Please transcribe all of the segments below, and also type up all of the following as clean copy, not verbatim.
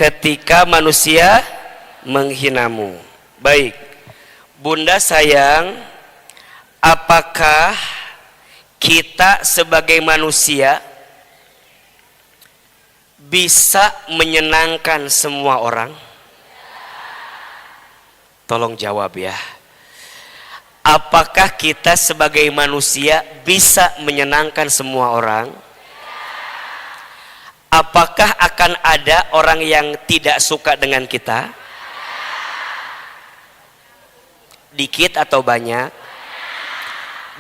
ketika manusia menghinamu. Baik, Bunda sayang, apakah kita sebagai manusia bisa menyenangkan semua orang? Tolong jawab ya. Apakah kita sebagai manusia bisa menyenangkan semua orang? Apakah akan ada orang yang tidak suka dengan kita? Dikit atau banyak?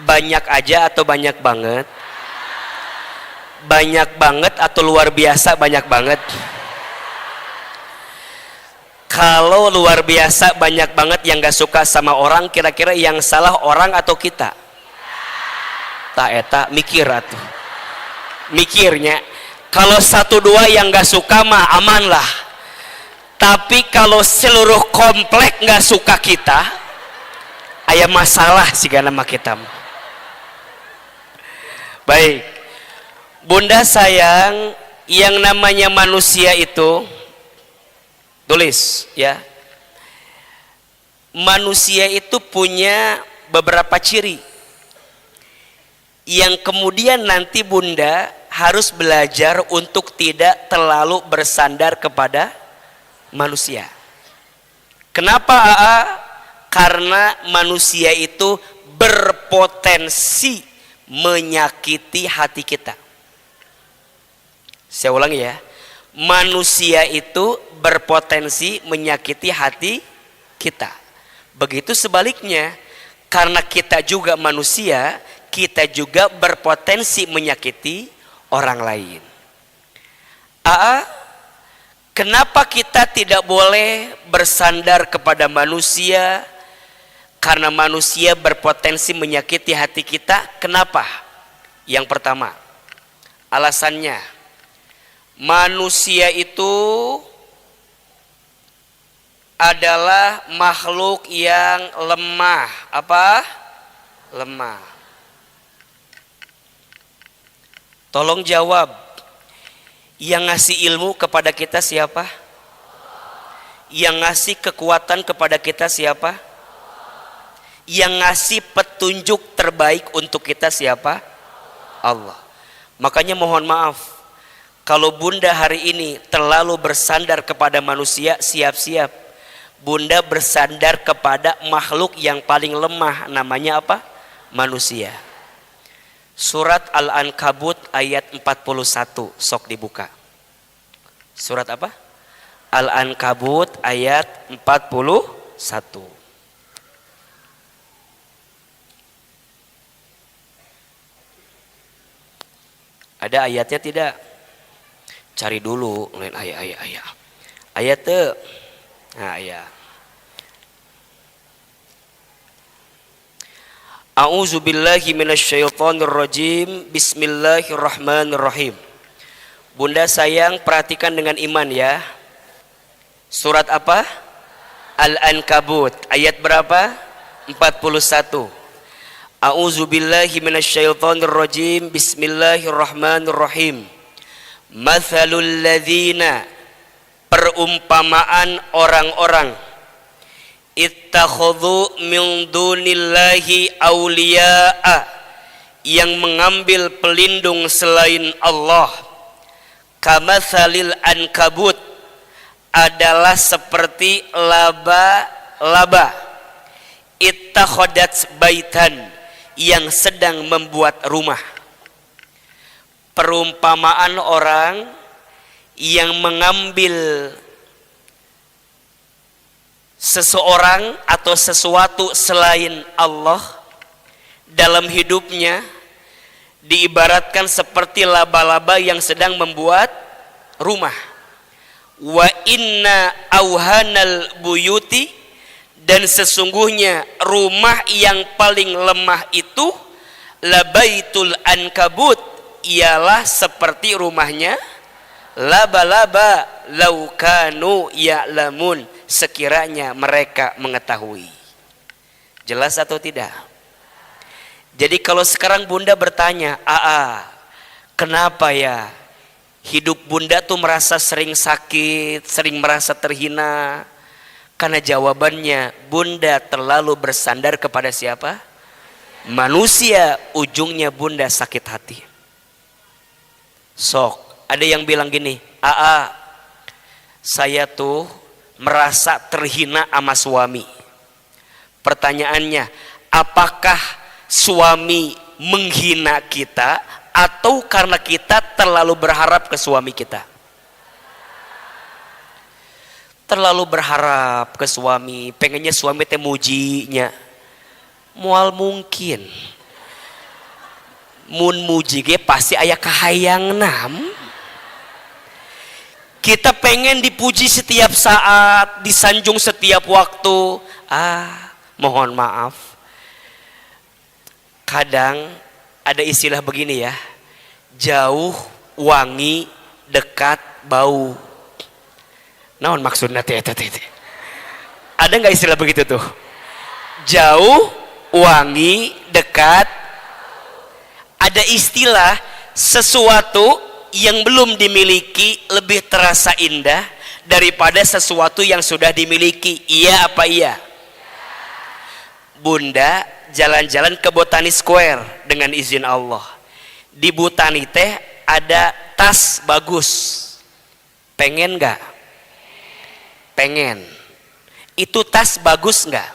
Banyak aja atau banyak banget? Banyak banget atau luar biasa banyak banget? Kalau luar biasa banyak banget yang gak suka sama orang, kira-kira yang salah orang atau kita? Tak eta mikir atuh. Mikirnya, kalau satu dua yang gak suka mah aman lah. Tapi kalau seluruh komplek gak suka kita, aya masalah sih nama kita. Baik, Bunda sayang, yang namanya manusia itu, tulis ya, manusia itu punya beberapa ciri yang kemudian nanti Bunda harus belajar untuk tidak terlalu bersandar kepada manusia. Kenapa AA? Karena manusia itu berpotensi menyakiti hati kita. Saya ulangi ya, manusia itu berpotensi menyakiti hati kita. Begitu sebaliknya, karena kita juga manusia, kita juga berpotensi menyakiti orang lain. Kenapa kita tidak boleh bersandar kepada manusia? Karena manusia berpotensi menyakiti hati kita. Kenapa? Yang pertama, alasannya, manusia itu adalah makhluk yang lemah. Apa? Lemah. Tolong jawab. Yang ngasih ilmu kepada kita siapa? Yang ngasih kekuatan kepada kita siapa? Yang ngasih petunjuk terbaik untuk kita siapa? Allah. Makanya mohon maaf, kalau Bunda hari ini terlalu bersandar kepada manusia, siap-siap Bunda bersandar kepada makhluk yang paling lemah, namanya apa? Manusia. Surat Al-Ankabut ayat 41, sok dibuka. Surat apa? Al-Ankabut ayat 41. Ada ayatnya tidak? Cari dulu lain ayat. Ayat tuh. Nah, ayat. A'udzu billahi minasyaitonir rajim. Bismillahirrahmanirrahim. Bunda sayang, perhatikan dengan iman ya. Surat apa? Al-Ankabut. Ayat berapa? 41. A'udzu billahi minasyaitonir rajim. Bismillahirrahmanirrahim. Mathalul ladzina, perumpamaan orang-orang, ittakhadhu min dunillahi awliya'a, yang mengambil pelindung selain Allah. Kamatsalil ankabut, adalah seperti laba-laba, ittakhadat baitan, yang sedang membuat rumah. Perumpamaan orang yang mengambil seseorang atau sesuatu selain Allah dalam hidupnya, diibaratkan seperti laba-laba yang sedang membuat rumah. Wa inna auhanal buyuti, dan sesungguhnya rumah yang paling lemah itu labaitul ankabut, ialah seperti rumahnya laba-laba, laukanu ya'lamun, sekiranya mereka mengetahui. Jelas atau tidak? Jadi kalau sekarang Bunda bertanya, kenapa ya hidup bunda tuh merasa sering sakit, sering merasa terhina, karena jawabannya bunda terlalu bersandar kepada siapa? Manusia. Ujungnya bunda sakit hati. Sok ada yang bilang gini, "Aa, saya tuh merasa terhina sama suami." Pertanyaannya, apakah suami menghina kita atau karena kita terlalu berharap ke suami kita? Terlalu berharap ke suami, pengennya suami teh mujinya. Mual mungkin. Mun muji ge pasti aya kahayang nam. Kita pengen dipuji setiap saat, disanjung setiap waktu. Mohon maaf. Kadang ada istilah begini ya. Jauh, wangi, dekat, bau. Naon maksudnya teh? Ada nggak istilah begitu tuh? Jauh, wangi, dekat. Ada istilah sesuatu yang belum dimiliki lebih terasa indah daripada sesuatu yang sudah dimiliki. Iya apa iya? Bunda jalan-jalan ke Botani Square dengan izin Allah. Di Botani teh ada tas bagus. Pengen nggak? Pengen. Itu tas bagus nggak?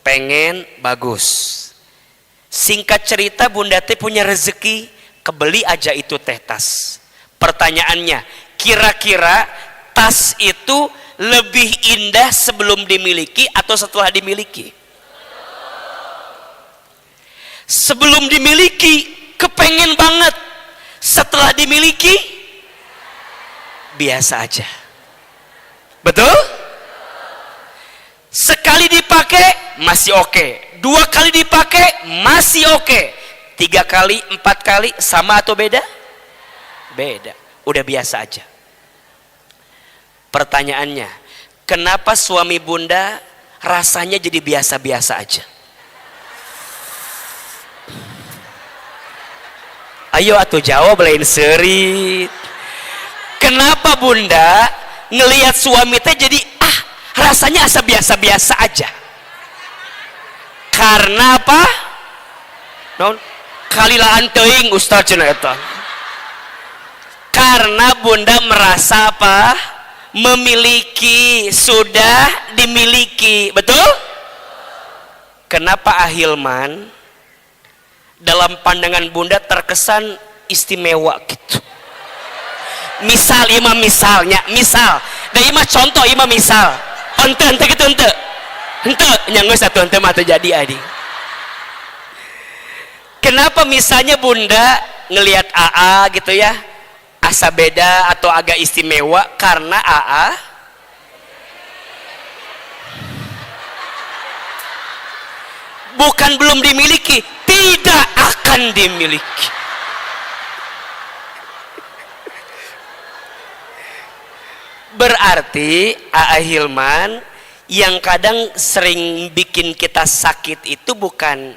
Pengen, bagus. Singkat cerita bunda teh punya rezeki, kebeli aja itu teh tas. Pertanyaannya, kira-kira tas itu lebih indah sebelum dimiliki atau setelah dimiliki? Sebelum dimiliki kepengen banget, setelah dimiliki biasa aja. Betul? Sekali dipakai masih oke, 2 kali dipakai masih oke, 3 kali, 4 kali sama atau beda? Beda, udah biasa aja. Pertanyaannya, kenapa suami bunda rasanya jadi biasa-biasa aja? Ayo atuh jawab lain serit. Kenapa bunda ngelihat suami teh jadi rasanya asa biasa-biasa aja? Karena apa? Non kalilaan teuing ustaz cenah eta. Karena bunda merasa apa? Memiliki, sudah dimiliki. Betul? Kenapa Ahilman dalam pandangan bunda terkesan istimewa gitu? Misal imam misalnya, misal da imah contoh imah misal ente gitu ente nyanggeus satu ente mah terjadi adi. Kenapa misalnya bunda ngelihat AA gitu ya asa beda atau agak istimewa? Karena AA bukan belum dimiliki, tidak akan dimiliki. Berarti Hilman yang kadang sering bikin kita sakit itu bukan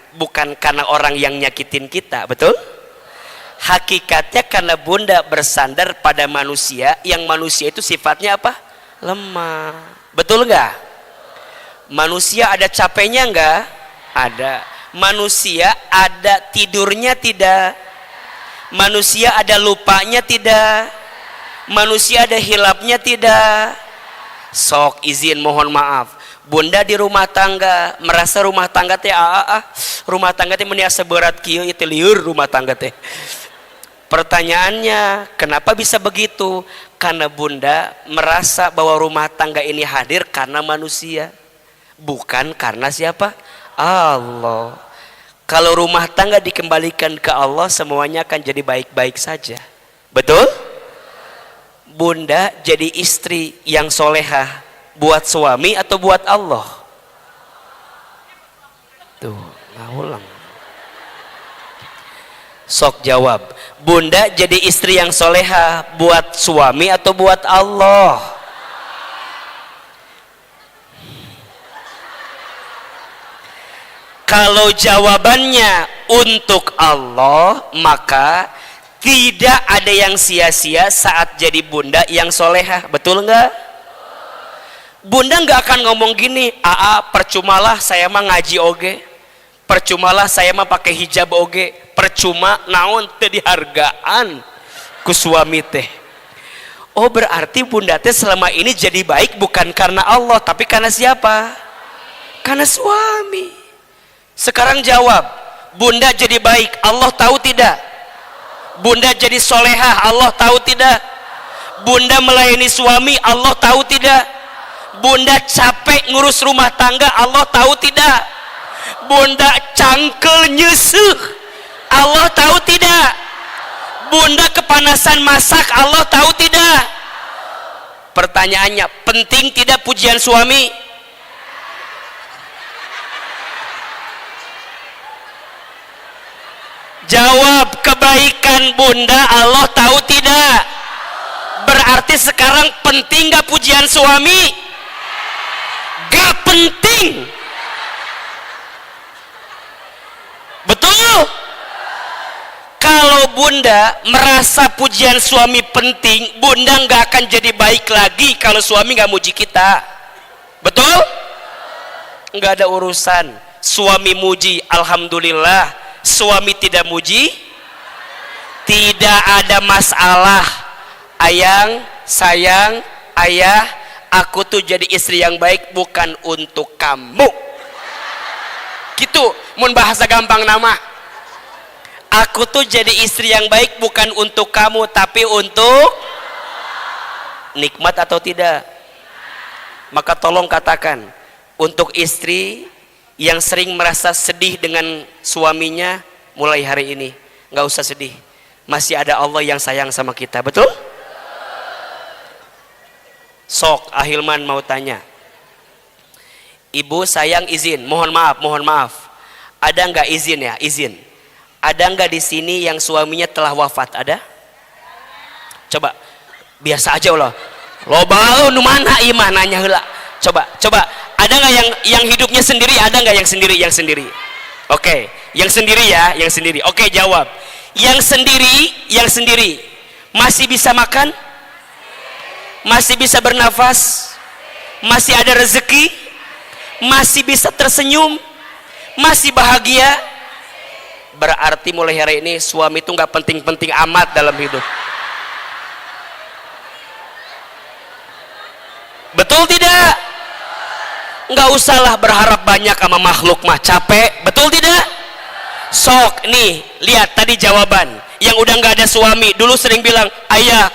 karena orang yang nyakitin kita, betul? Hakikatnya karena bunda bersandar pada manusia, yang manusia itu sifatnya apa? Lemah. Betul nggak? Manusia ada capeknya nggak? Ada. Manusia ada tidurnya tidak? Manusia ada lupanya tidak? Manusia ada hilapnya tidak? Sok izin mohon maaf, bunda di rumah tangga merasa rumah tangga teh rumah tangga teh meniasa berat kieu itu liur rumah tangga teh. Pertanyaannya, kenapa bisa begitu? Karena bunda merasa bahwa rumah tangga ini hadir karena manusia, bukan karena siapa? Allah. Kalau rumah tangga dikembalikan ke Allah, semuanya akan jadi baik-baik saja. Betul? Bunda jadi istri yang solehah buat suami atau buat Allah? Tuh, ngulang. Sok jawab. Bunda jadi istri yang solehah buat suami atau buat Allah? Kalau jawabannya untuk Allah, maka Tidak ada yang sia-sia saat jadi bunda yang solehah, betul nggak? Bunda nggak akan ngomong gini, percumalah saya mah ngaji oge, percumalah saya mah pakai hijab oge, percuma naon teu dihargaan ku suami teh. Oh, berarti bunda teh selama ini jadi baik bukan karena Allah, tapi karena siapa? Karena suami. Sekarang jawab, bunda jadi baik, Allah tahu tidak? Bunda jadi solehah, Allah tahu tidak? Bunda melayani suami, Allah tahu tidak? Bunda capek ngurus rumah tangga, Allah tahu tidak? Bunda cangkel nyeseuh, Allah tahu tidak? Bunda kepanasan masak, Allah tahu tidak? Pertanyaannya, penting tidak pujian suami? Jawab, kebaikan bunda Allah tahu tidak? Berarti sekarang penting gak pujian suami? Gak penting. Betul? Kalau bunda merasa pujian suami penting, bunda gak akan jadi baik lagi kalau suami gak muji kita. Betul? Gak ada urusan. Suami muji, alhamdulillah. Suami tidak muji, tidak ada masalah. Sayang, ayah, aku tuh jadi istri yang baik bukan untuk kamu. Gitu, mun bahasa gampang nama. Aku tuh jadi istri yang baik bukan untuk kamu, tapi untuk nikmat atau tidak. Maka tolong katakan, untuk istri yang sering merasa sedih dengan suaminya, mulai hari ini nggak usah sedih, masih ada Allah yang sayang sama kita. Betul? Sok Ahilman mau tanya, ibu sayang izin, mohon maaf, ada nggak izin ya? Izin, ada nggak di sini yang suaminya telah wafat? Ada? Coba biasa aja Allah, loba nu mana imah nanya heula. Coba ada nggak yang hidupnya sendiri? Ada nggak yang sendiri? Oke, yang sendiri ya, yang sendiri. Oke, jawab. Yang sendiri masih bisa makan? Masih bisa bernafas? Masih ada rezeki? Masih bisa tersenyum? Masih bahagia? Berarti mulai hari ini suami itu nggak penting-penting amat dalam hidup. Betul tidak? Nggak usahlah berharap banyak sama makhluk mah, capek. Betul tidak? Sok nih, lihat tadi jawaban yang udah nggak ada suami. Dulu sering bilang, ayah,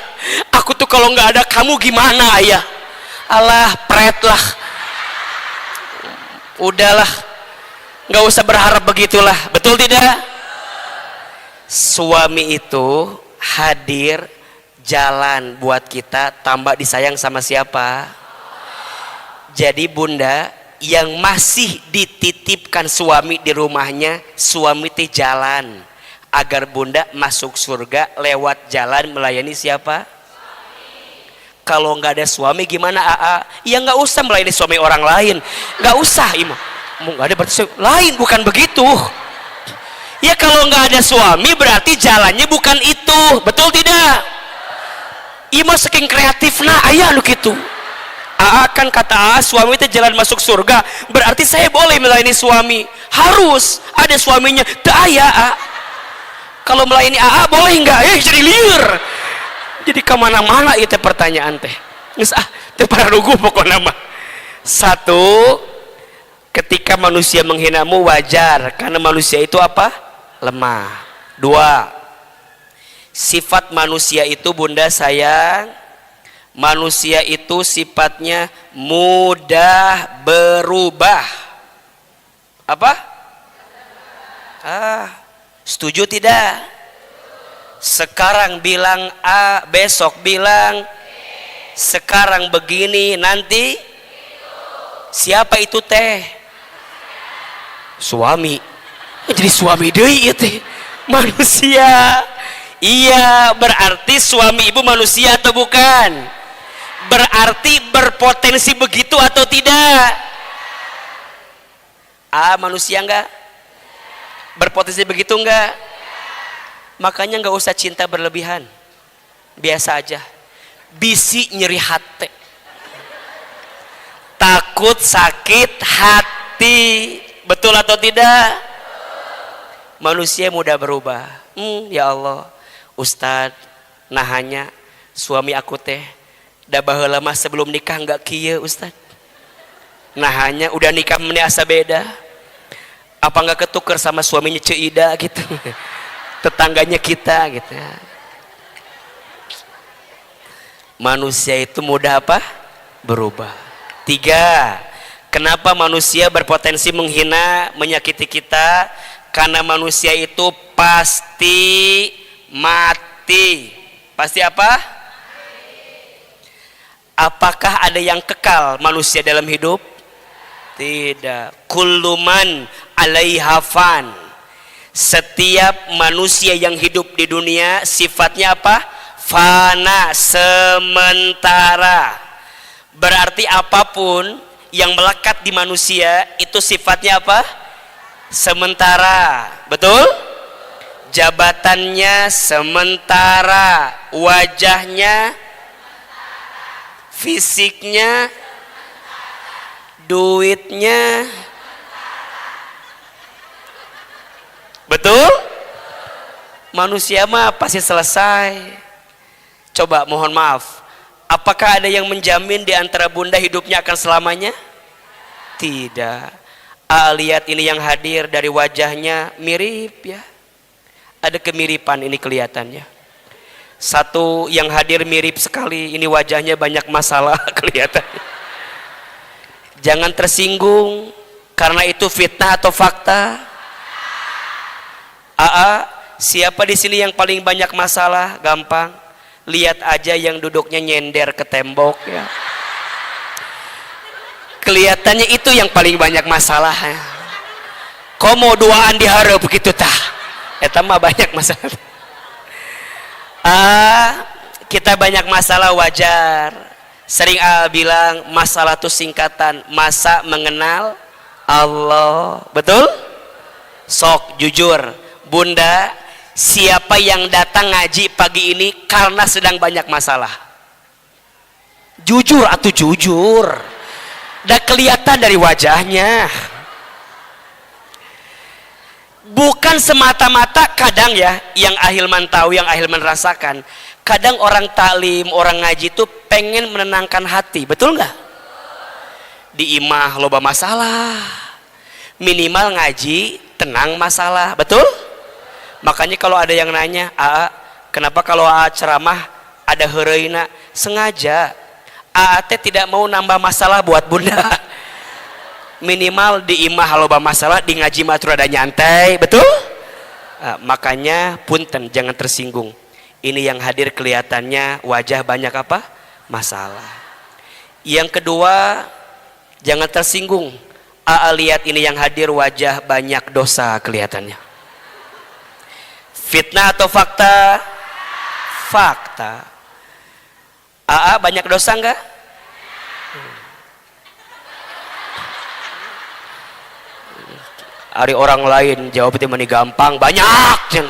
aku tuh kalau nggak ada kamu gimana ayah? Alah, pret lah. Udahlah, nggak usah berharap begitulah. Betul tidak? Suami itu hadir, jalan buat kita, tambah disayang sama siapa? Jadi bunda yang masih dititipkan suami di rumahnya, suami teh jalan agar bunda masuk surga lewat jalan melayani siapa? Kalau nggak ada suami gimana Ya nggak usah melayani suami orang lain, nggak usah imam. Mau nggak ada berarti lain, bukan begitu. Ya kalau nggak ada suami berarti jalannya bukan itu, betul tidak? Imam saking kreatif nah ayah lu gitu. Kan kata suami itu jalan masuk surga, berarti saya boleh melayani suami. Harus ada suaminya. Daya kalau melayani boleh nggak? Jadi liar. Jadi kemana-mana itu pertanyaan teh. Teh para lugu pokoknya mah. Satu, ketika manusia menghinamu wajar, karena manusia itu apa? Lemah. Dua, sifat manusia itu bunda sayang, manusia itu sifatnya mudah berubah. Apa? Setuju tidak? Sekarang bilang A, besok bilang sekarang begini, nanti siapa itu teh? Suami. Jadi suami deui ieu teh manusia. Iya, berarti suami ibu manusia atau bukan? Berarti berpotensi begitu atau tidak? Manusia enggak? Berpotensi begitu enggak? Makanya nggak usah cinta berlebihan, biasa aja. Bisi nyeri hati, takut sakit hati, betul atau tidak? Manusia mudah berubah. Ya Allah, Ustadz, nahanya suami aku teh dah baheula mah sebelum nikah nggak kieu Ustadz. Nahanya udah nikah meni asa beda. Apa nggak ketuker sama suaminya Ceida gitu? Tetangganya kita gitu. Manusia itu mudah apa? Berubah. 3. Kenapa manusia berpotensi menghina, menyakiti kita? Karena manusia itu pasti mati. Pasti apa? Apakah ada yang kekal manusia dalam hidup? Tidak. Kulluman 'alaiha fan. Setiap manusia yang hidup di dunia sifatnya apa? Fana, sementara. Berarti apapun yang melekat di manusia itu sifatnya apa? Sementara. Betul? Jabatannya sementara, wajahnya, fisiknya, duitnya. Betul? Manusia mah pasti selesai. Coba mohon maaf, apakah ada yang menjamin di antara bunda hidupnya akan selamanya? Tidak. Lihat ini yang hadir, dari wajahnya mirip ya. Ada kemiripan ini kelihatannya. Satu yang hadir mirip sekali, ini wajahnya banyak masalah kelihatannya. Jangan tersinggung, karena itu fitnah atau fakta? Siapa di sini yang paling banyak masalah? Gampang, lihat aja yang duduknya nyender ke tembok ya. Kelihatannya itu yang paling banyak masalah ya. Kok mau duaan diharap begitu tah? Eta mah banyak masalah. Kita banyak masalah wajar. Sering bilang masalah itu singkatan masa mengenal Allah. Betul? Sok jujur, bunda, siapa yang datang ngaji pagi ini karena sedang banyak masalah? Jujur atau jujur? Udah kelihatan dari wajahnya. Bukan semata-mata kadang ya, yang ahilman tahu, yang ahilman rasakan. Kadang orang taklim, orang ngaji itu pengen menenangkan hati, betul nggak? Di imah loba masalah, minimal ngaji tenang masalah, betul? Makanya kalau ada yang nanya, kenapa kalau ceramah ada heureuna? Sengaja, teh tidak mau nambah masalah buat bunda. Minimal di imah loba masalah, di ngaji mah ada nyantai, betul? Makanya punten, jangan tersinggung. Ini yang hadir kelihatannya wajah banyak apa? Masalah. Yang kedua, jangan tersinggung. Lihat ini yang hadir wajah banyak dosa kelihatannya. Fitnah atau fakta? Fakta. Banyak dosa enggak? Hari orang lain jawab itu meni gampang, banyak.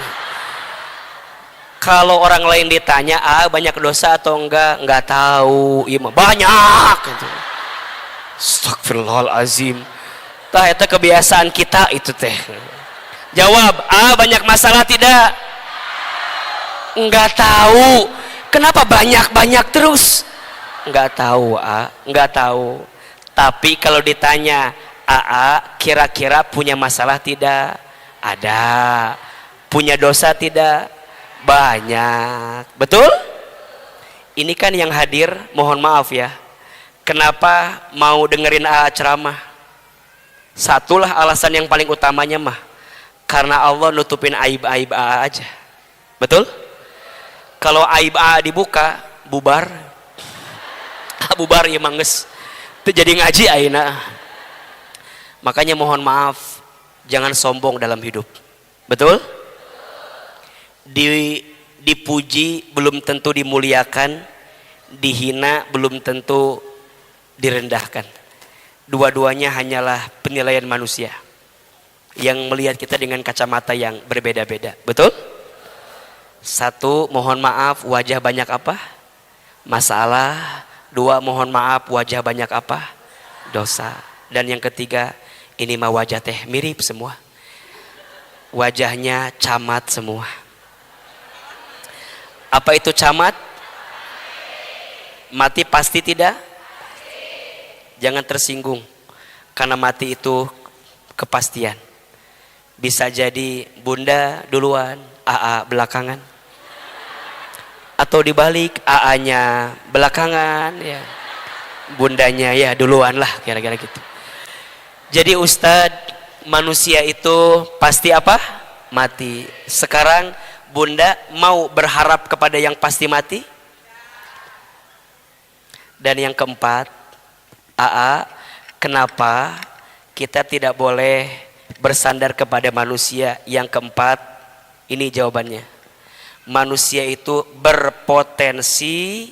Kalau orang lain ditanya, banyak dosa atau enggak tahu. Iya mah banyak. Astagfirullahalazim. Tah eta kebiasaan kita itu teh. Jawab, banyak masalah tidak? Enggak tahu. Kenapa banyak terus? Enggak tahu, enggak tahu. Tapi kalau ditanya, kira-kira punya masalah tidak? Ada. Punya dosa tidak? Banyak. Betul? Ini kan yang hadir, mohon maaf ya. Kenapa mau dengerin ceramah? Satulah alasan yang paling utamanya mah, karena Allah nutupin aib-aib aja. Betul? Kalau aib dibuka, bubar. Bubar ya mangges. Itu jadi ngaji ayeuna. Makanya mohon maaf, jangan sombong dalam hidup. Betul? Dipuji belum tentu dimuliakan, dihina belum tentu direndahkan. Dua-duanya hanyalah penilaian manusia yang melihat kita dengan kacamata yang berbeda-beda. Betul? 1, mohon maaf wajah banyak apa? Masalah. 2, mohon maaf wajah banyak apa? Dosa. Dan yang ketiga, ini mah wajah teh mirip semua. Wajahnya camat semua. Apa itu camat? Mati pasti tidak? Jangan tersinggung, karena mati itu kepastian. Bisa jadi bunda duluan, AA belakangan, atau dibalik, AA-nya belakangan, ya bundanya ya duluan lah, kira-kira gitu. Jadi Ustadz, manusia itu pasti apa? Mati. Sekarang bunda mau berharap kepada yang pasti mati? Dan yang keempat, AA, kenapa kita tidak boleh bersandar kepada manusia? Yang keempat, ini jawabannya. Manusia itu berpotensi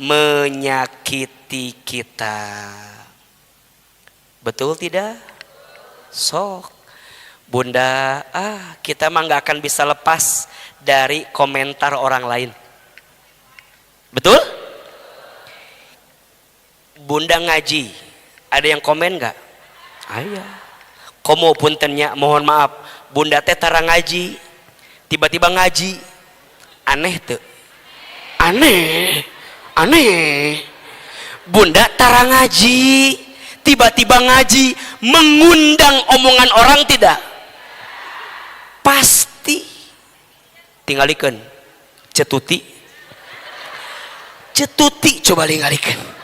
menyakiti kita. Betul tidak? Sok. Bunda, kita mah gak akan bisa lepas dari komentar orang lain. Betul? Bunda ngaji, ada yang komen gak? Aya. Komo puntennya, mohon maaf, bunda teh tara ngaji, tiba-tiba ngaji. Aneh tuh. Aneh. Bunda tara ngaji, tiba-tiba ngaji, mengundang omongan orang tidak? Pasti. Tingalikeun. Cetuti coba lingalikeun.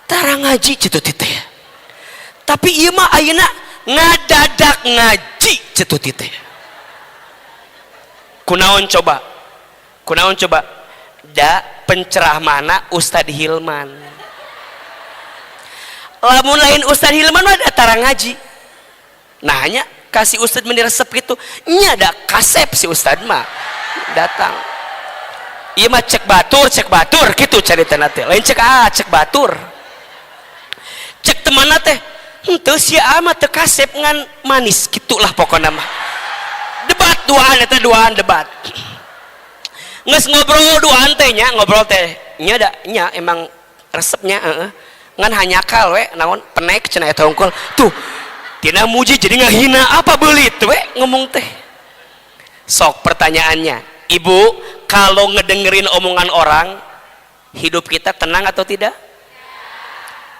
Tara ngaji cetuti teh. Tapi ieu mah ayeuna ngadadak ngaji cetuti teh. Kunaon coba? Da pencerah mana Ustadz Hilman. Lamun lain Ustadz Hilman mah da tara ngaji. Nah nya kasih Ustadz meniresep gitu. Nya ada kasep si Ustadz mah datang. Ieu mah cek batur gitu caritana teh. Lain cek batur. Cek temanna teh henteu sia mah teu kasep ngan manis gitulah pokona mah. Debat duaan debat. Nges ngobrol duaan teh nya, ngobrol teh nya da nya emang resepnya ngan hanyakal we naon penek cenah eta hungkul. Tuh tina muji jadi ngahina apa beulit we ngomong teh. Sok pertanyaannya, Ibu, kalau ngedengerin omongan orang, hidup kita tenang atau tidak?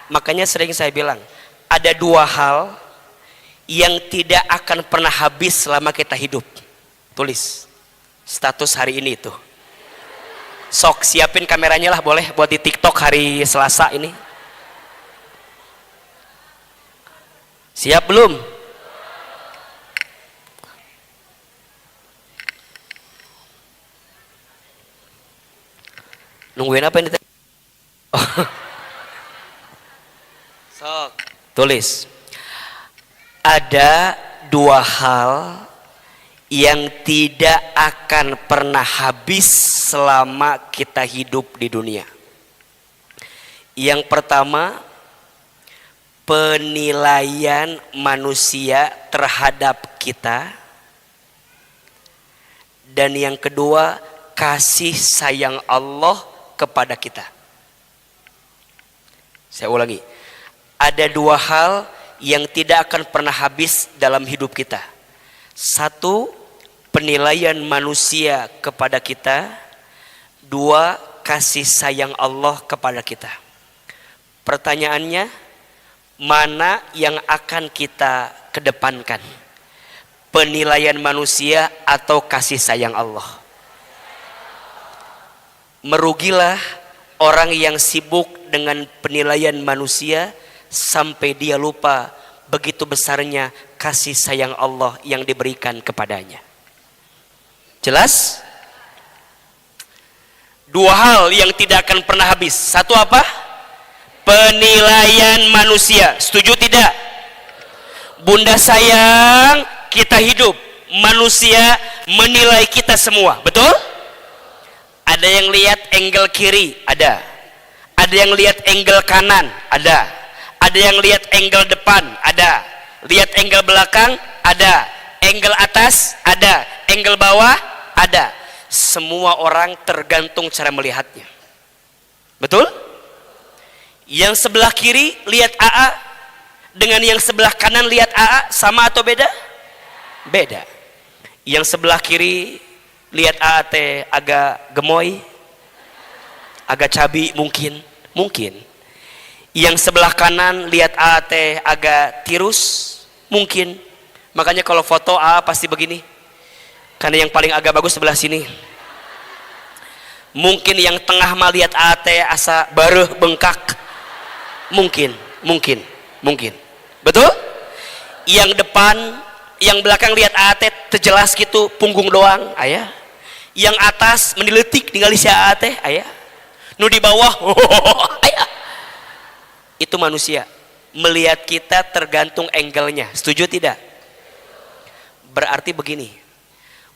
Makanya sering saya bilang, ada 2 hal yang tidak akan pernah habis selama kita hidup. Tulis status hari ini itu. Sok siapin kameranya lah, boleh buat di TikTok hari Selasa ini. Siap belum? Nungguin apa ini? Oh. Sok tulis. Ada 2 hal yang tidak akan pernah habis selama kita hidup di dunia. Yang pertama, penilaian manusia terhadap kita. Dan yang kedua, kasih sayang Allah kepada kita. Saya ulangi. Ada 2 hal yang tidak akan pernah habis dalam hidup kita. 1, penilaian manusia kepada kita. 2, kasih sayang Allah kepada kita. Pertanyaannya, mana yang akan kita kedepankan? Penilaian manusia atau kasih sayang Allah? Merugilah orang yang sibuk dengan penilaian manusia sampai dia lupa begitu besarnya kasih sayang Allah yang diberikan kepadanya. Jelas? 2 hal yang tidak akan pernah habis. 1 apa? Penilaian manusia. Setuju tidak? Bunda sayang, kita hidup. Manusia menilai kita semua. Betul? Ada yang lihat angle kiri, ada. Ada yang lihat angle kanan, ada. Ada yang lihat angle depan, ada. Lihat angle belakang, ada. Angle atas, ada. Angle bawah, ada. semua orang tergantung cara melihatnya. Betul? Yang sebelah kiri lihat AA dengan yang sebelah kanan lihat AA sama atau beda? Beda. Yang sebelah kiri lihat AA teh agak gemoy, agak cabi mungkin. Yang sebelah kanan lihat AA teh agak tirus mungkin. Makanya kalau foto AA pasti begini. Karena yang paling agak bagus sebelah sini. Mungkin yang tengah mah lihat AA teh asa bareuh bengkak. Mungkin. Betul? Yang depan, yang belakang lihat AA teh terjelas gitu, punggung doang, aya. Yang atas mendiletik ningali si AA teh, aya. Nu di bawah, aya. Itu manusia. Melihat kita tergantung angle-nya. Setuju tidak? Berarti begini.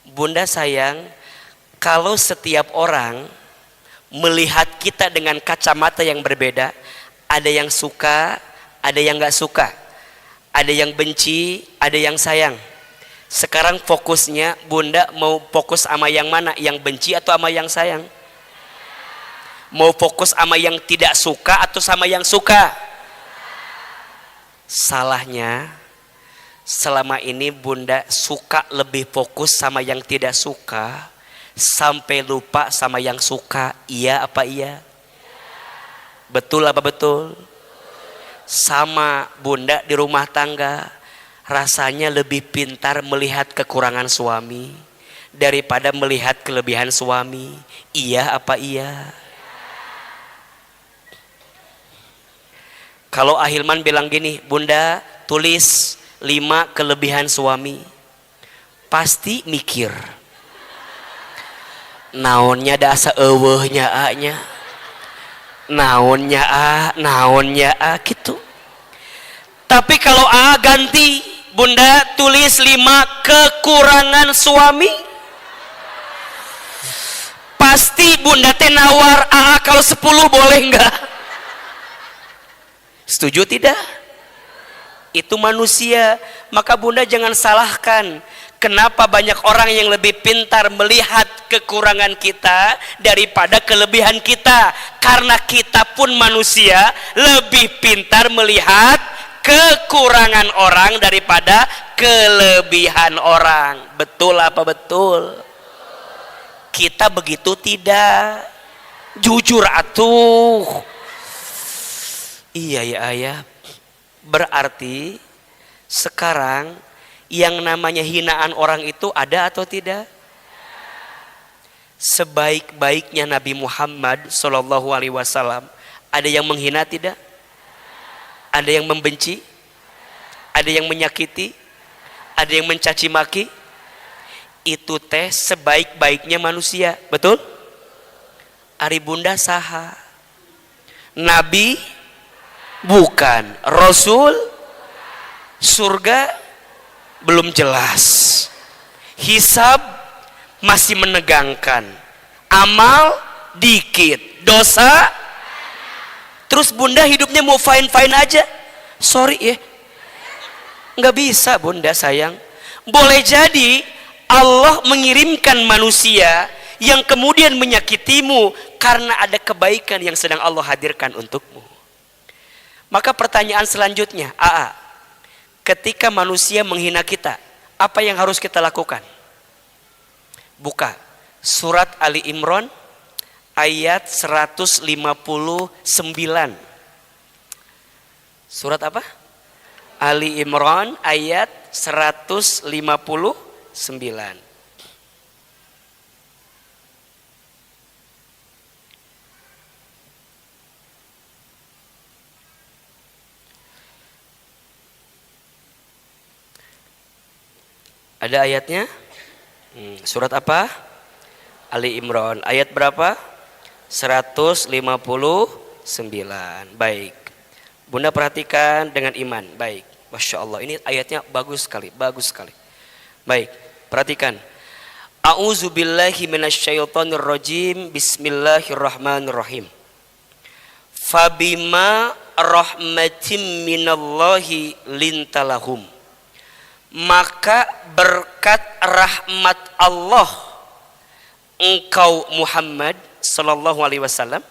Bunda sayang, kalau setiap orang melihat kita dengan kacamata yang berbeda, ada yang suka, ada yang nggak suka, ada yang benci, ada yang sayang. Sekarang fokusnya Bunda mau fokus sama yang mana? Yang benci atau sama yang sayang? Mau fokus sama yang tidak suka atau sama yang suka? Salahnya selama ini Bunda suka lebih fokus sama yang tidak suka sampai lupa sama yang suka. Iya apa iya? Betul apa betul? Sama Bunda di rumah tangga rasanya lebih pintar melihat kekurangan suami daripada melihat kelebihan suami. Iya apa iya? Kalau Ahilman bilang gini, Bunda tulis 5 kelebihan suami, pasti mikir naonnya dasa eueuhnya A-nya, naonnya A gitu. Tapi kalau A ganti, Bunda tulis 5 kekurangan suami, pasti Bunda teh nawar A kalau 10 boleh enggak? Setuju tidak? Itu manusia. Maka Bunda jangan salahkan kenapa banyak orang yang lebih pintar melihat kekurangan kita daripada kelebihan kita. Karena kita pun manusia lebih pintar melihat kekurangan orang daripada kelebihan orang. Betul apa betul? Kita begitu tidak? Jujur atuh. Iya ya ayah. Berarti sekarang yang namanya hinaan orang itu ada atau tidak? Sebaik-baiknya Nabi Muhammad SAW, ada yang menghina tidak? Ada yang membenci? Ada yang menyakiti? Ada yang mencaci maki? Itu teh sebaik-baiknya manusia, betul? Ari Bunda saha? Nabi? Bukan. Rasul? Surga? Belum jelas. Hisab? Masih menegangkan. Amal? Dikit. Dosa? Terus Bunda hidupnya mau fine-fine aja? Sorry ya, nggak bisa Bunda sayang. Boleh jadi Allah mengirimkan manusia yang kemudian menyakitimu karena ada kebaikan yang sedang Allah hadirkan untukmu. Maka pertanyaan selanjutnya, ketika manusia menghina kita, apa yang harus kita lakukan? Buka surat Ali Imran ayat 159. Surat apa? Ali Imran ayat 159. Ada ayatnya? Surat apa? Ali Imran ayat berapa? 159. Baik. Bunda perhatikan dengan iman. Baik. Masya Allah. Ini ayatnya bagus sekali. Bagus sekali. Baik. Perhatikan. A'udzubillahi minasyaitonirrajim. Bismillahirrahmanirrahim. Fabima rahmatim minallahi lintalahum. Maka berkat rahmat Allah engkau Muhammad sallallahu alaihi wasallam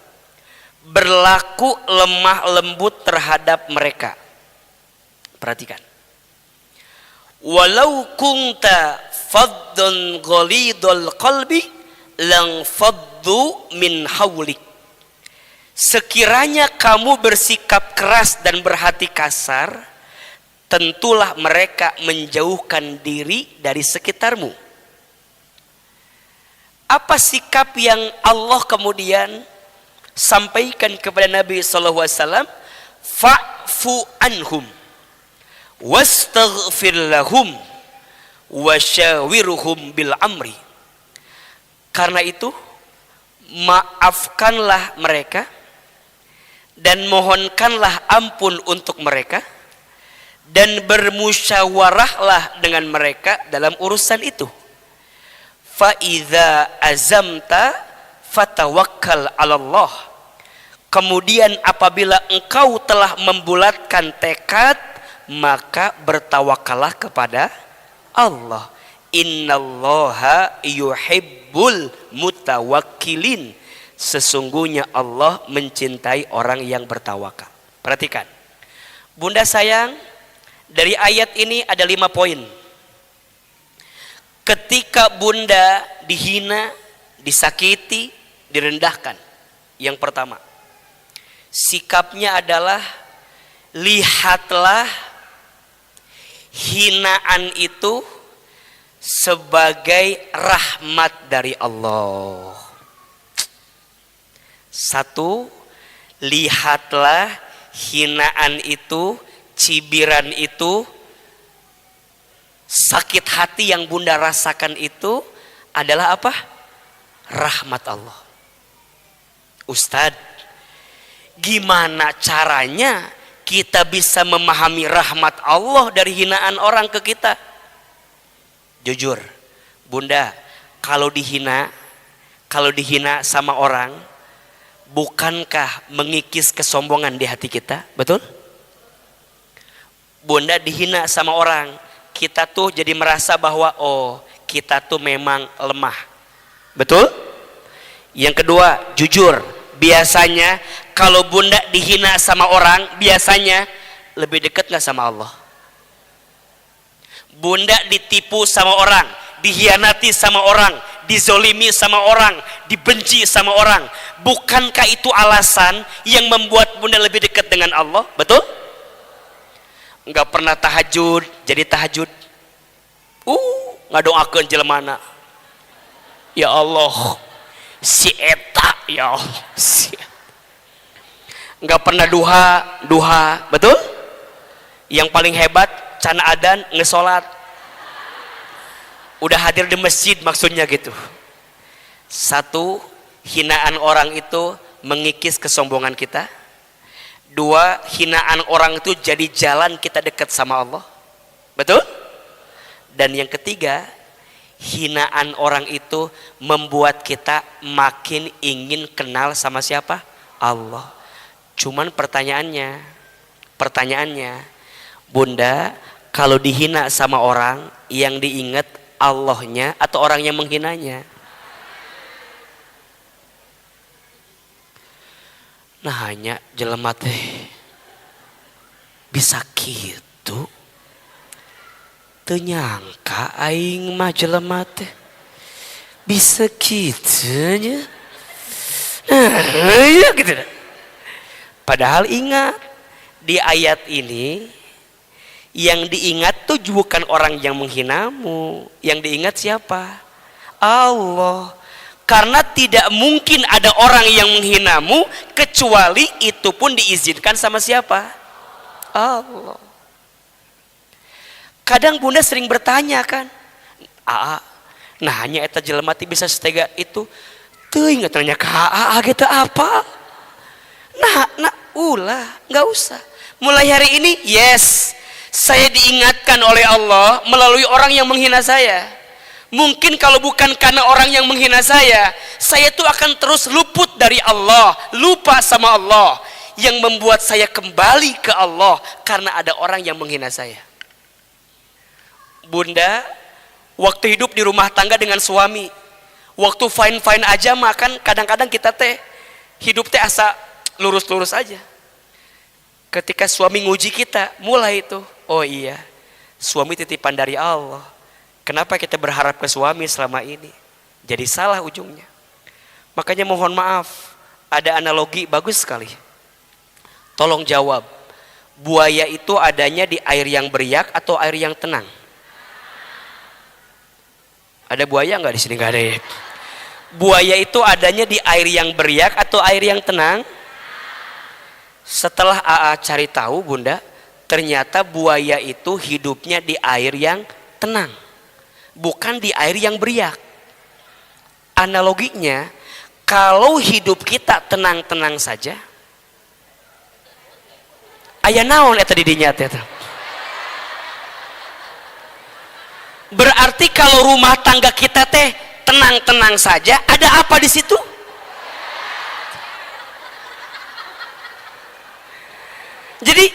berlaku lemah lembut terhadap mereka. Perhatikan. Walau kunta faddan ghalidul qalbi lang faddu min hawlik. Sekiranya kamu bersikap keras dan berhati kasar, tentulah mereka menjauhkan diri dari sekitarmu. Apa sikap yang Allah kemudian sampaikan kepada Nabi sallallahu alaihi wasallam? Fa'fu anhum wastaghfir lahum wasyawirhum bil amri. Karena itu maafkanlah mereka dan mohonkanlah ampun untuk mereka dan bermusyawarahlah dengan mereka dalam urusan itu. Fa idza azamta fatawakkal 'ala Allah. Kemudian apabila engkau telah membulatkan tekad, maka bertawakallah kepada Allah. Innallaha yuhibbul mutawakkilin. Sesungguhnya Allah mencintai orang yang bertawakal. Perhatikan. Bunda sayang, dari ayat ini ada 5 poin. Ketika bunda dihina, disakiti, direndahkan. Yang pertama, sikapnya adalah lihatlah hinaan itu sebagai rahmat dari Allah. Satu, lihatlah hinaan itu, cibiran itu, sakit hati yang bunda rasakan itu adalah apa? Rahmat Allah. Ustadz, gimana caranya kita bisa memahami rahmat Allah dari hinaan orang ke kita? Jujur, bunda, kalau dihina sama orang, bukankah mengikis kesombongan di hati kita? Betul? Bunda dihina sama orang, kita tuh jadi merasa bahwa oh, kita tuh memang lemah. Betul? Yang kedua, jujur, biasanya kalau bunda dihina sama orang, biasanya lebih dekat gak sama Allah? Bunda ditipu sama orang, dihianati sama orang, dizolimi sama orang, dibenci sama orang, bukankah itu alasan yang membuat bunda lebih dekat dengan Allah? Betul? Enggak pernah tahajud, jadi tahajud. Ngadoakeun jelemana. Ya Allah, si eta, ya Allah, si eta. Enggak pernah duha, betul? Yang paling hebat can adan ngesolat. Udah hadir di masjid maksudnya gitu. Satu, hinaan orang itu mengikis kesombongan kita. Dua, hinaan orang itu jadi jalan kita dekat sama Allah. Betul? Dan yang ketiga, hinaan orang itu membuat kita makin ingin kenal sama siapa? Allah. Cuman pertanyaannya, bunda, kalau dihina sama orang, yang diingat Allahnya atau orang yang menghinanya? Nah, hanya jelema teh bisa gitu. Teu nyangka aing mah jelema teh bisa kitu nya. Nah, ya gitu. Padahal ingat, di ayat ini yang diingat tuh bukan orang yang menghinamu. Yang diingat siapa? Allah. Karena tidak mungkin ada orang yang menghinamu kecuali itu pun diizinkan sama siapa? Allah. Kadang bunda sering bertanya kan, nah hanya eta jelema teh bisa setega itu. Teuing nanya ka gitu apa? Nah, ulah, nggak usah. Mulai hari ini, yes, saya diingatkan oleh Allah melalui orang yang menghina saya. Mungkin kalau bukan karena orang yang menghina saya tuh akan terus luput dari Allah, lupa sama Allah. Yang membuat saya kembali ke Allah karena ada orang yang menghina saya. Bunda, waktu hidup di rumah tangga dengan suami, Waktu fine aja mah kan kadang-kadang kita teh hidup teh asa lurus-lurus aja. Ketika suami nguji kita, mulai itu, oh iya, suami titipan dari Allah. Kenapa kita berharap ke suami selama ini? Jadi salah ujungnya. Makanya mohon maaf, ada analogi bagus sekali. Tolong jawab, buaya itu adanya di air yang beriak atau air yang tenang? Ada buaya nggak di sini? Nggak ada ya. Buaya itu adanya di air yang beriak atau air yang tenang? Setelah AA cari tahu bunda, ternyata buaya itu hidupnya di air yang tenang, bukan di air yang beriak. Analoginya, kalau hidup kita tenang-tenang saja, aya naon eta di dinya teh. Berarti kalau rumah tangga kita teh tenang-tenang saja, ada apa di situ? Jadi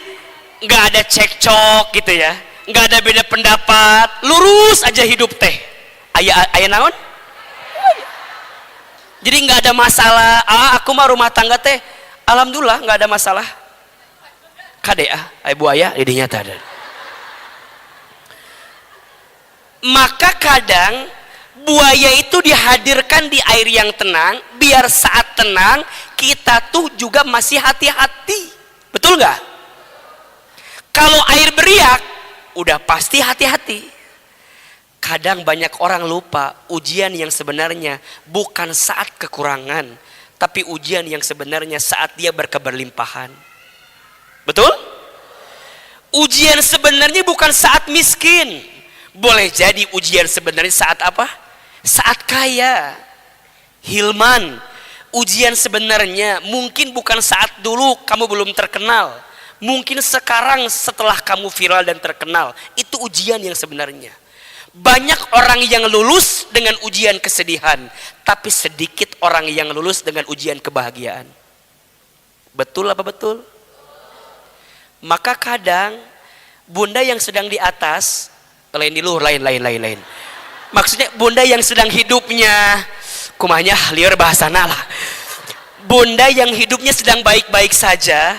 nggak ada cekcok gitu ya, nggak ada beda pendapat, lurus aja hidup teh. Aya naon? Jadi nggak ada masalah. Aku mah rumah tangga teh, alhamdulillah nggak ada masalah. KDA, buaya, idinya tak ada. Maka kadang buaya itu dihadirkan di air yang tenang, biar saat tenang kita tuh juga masih hati-hati. Betul nggak? Kalau air beriak, udah pasti hati-hati. Kadang banyak orang lupa ujian yang sebenarnya bukan saat kekurangan, tapi ujian yang sebenarnya saat dia berkeberlimpahan. Betul? Ujian sebenarnya bukan saat miskin. Boleh jadi ujian sebenarnya saat apa? Saat kaya. Hilman, ujian sebenarnya mungkin bukan saat dulu kamu belum terkenal. Mungkin sekarang setelah kamu viral dan terkenal. Itu ujian yang sebenarnya. Banyak orang yang lulus dengan ujian kesedihan, tapi sedikit orang yang lulus dengan ujian kebahagiaan. Betul apa betul? Maka kadang bunda yang sedang di atas, lain di luhur, lain. Maksudnya bunda yang sedang hidupnya, kumanya liar bahasana lah. Bunda yang hidupnya sedang baik-baik saja,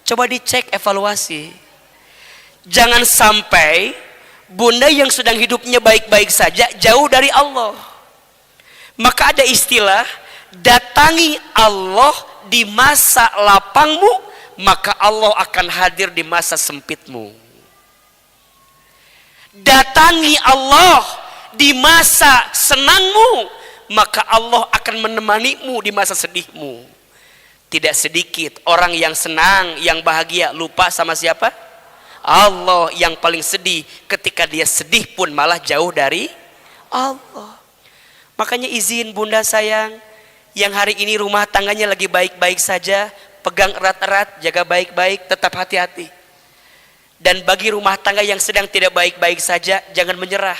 coba dicek evaluasi. Jangan sampai bunda yang sedang hidupnya baik-baik saja jauh dari Allah. Maka ada istilah, datangi Allah di masa lapangmu, maka Allah akan hadir di masa sempitmu. Datangi Allah di masa senangmu, maka Allah akan menemanimu di masa sedihmu. Tidak sedikit orang yang senang, yang bahagia, lupa sama siapa? Allah. Yang paling sedih, ketika dia sedih pun malah jauh dari Allah. Makanya izin bunda sayang, yang hari ini rumah tangganya lagi baik-baik saja, pegang erat-erat, jaga baik-baik, tetap hati-hati. Dan bagi rumah tangga yang sedang tidak baik-baik saja, jangan menyerah.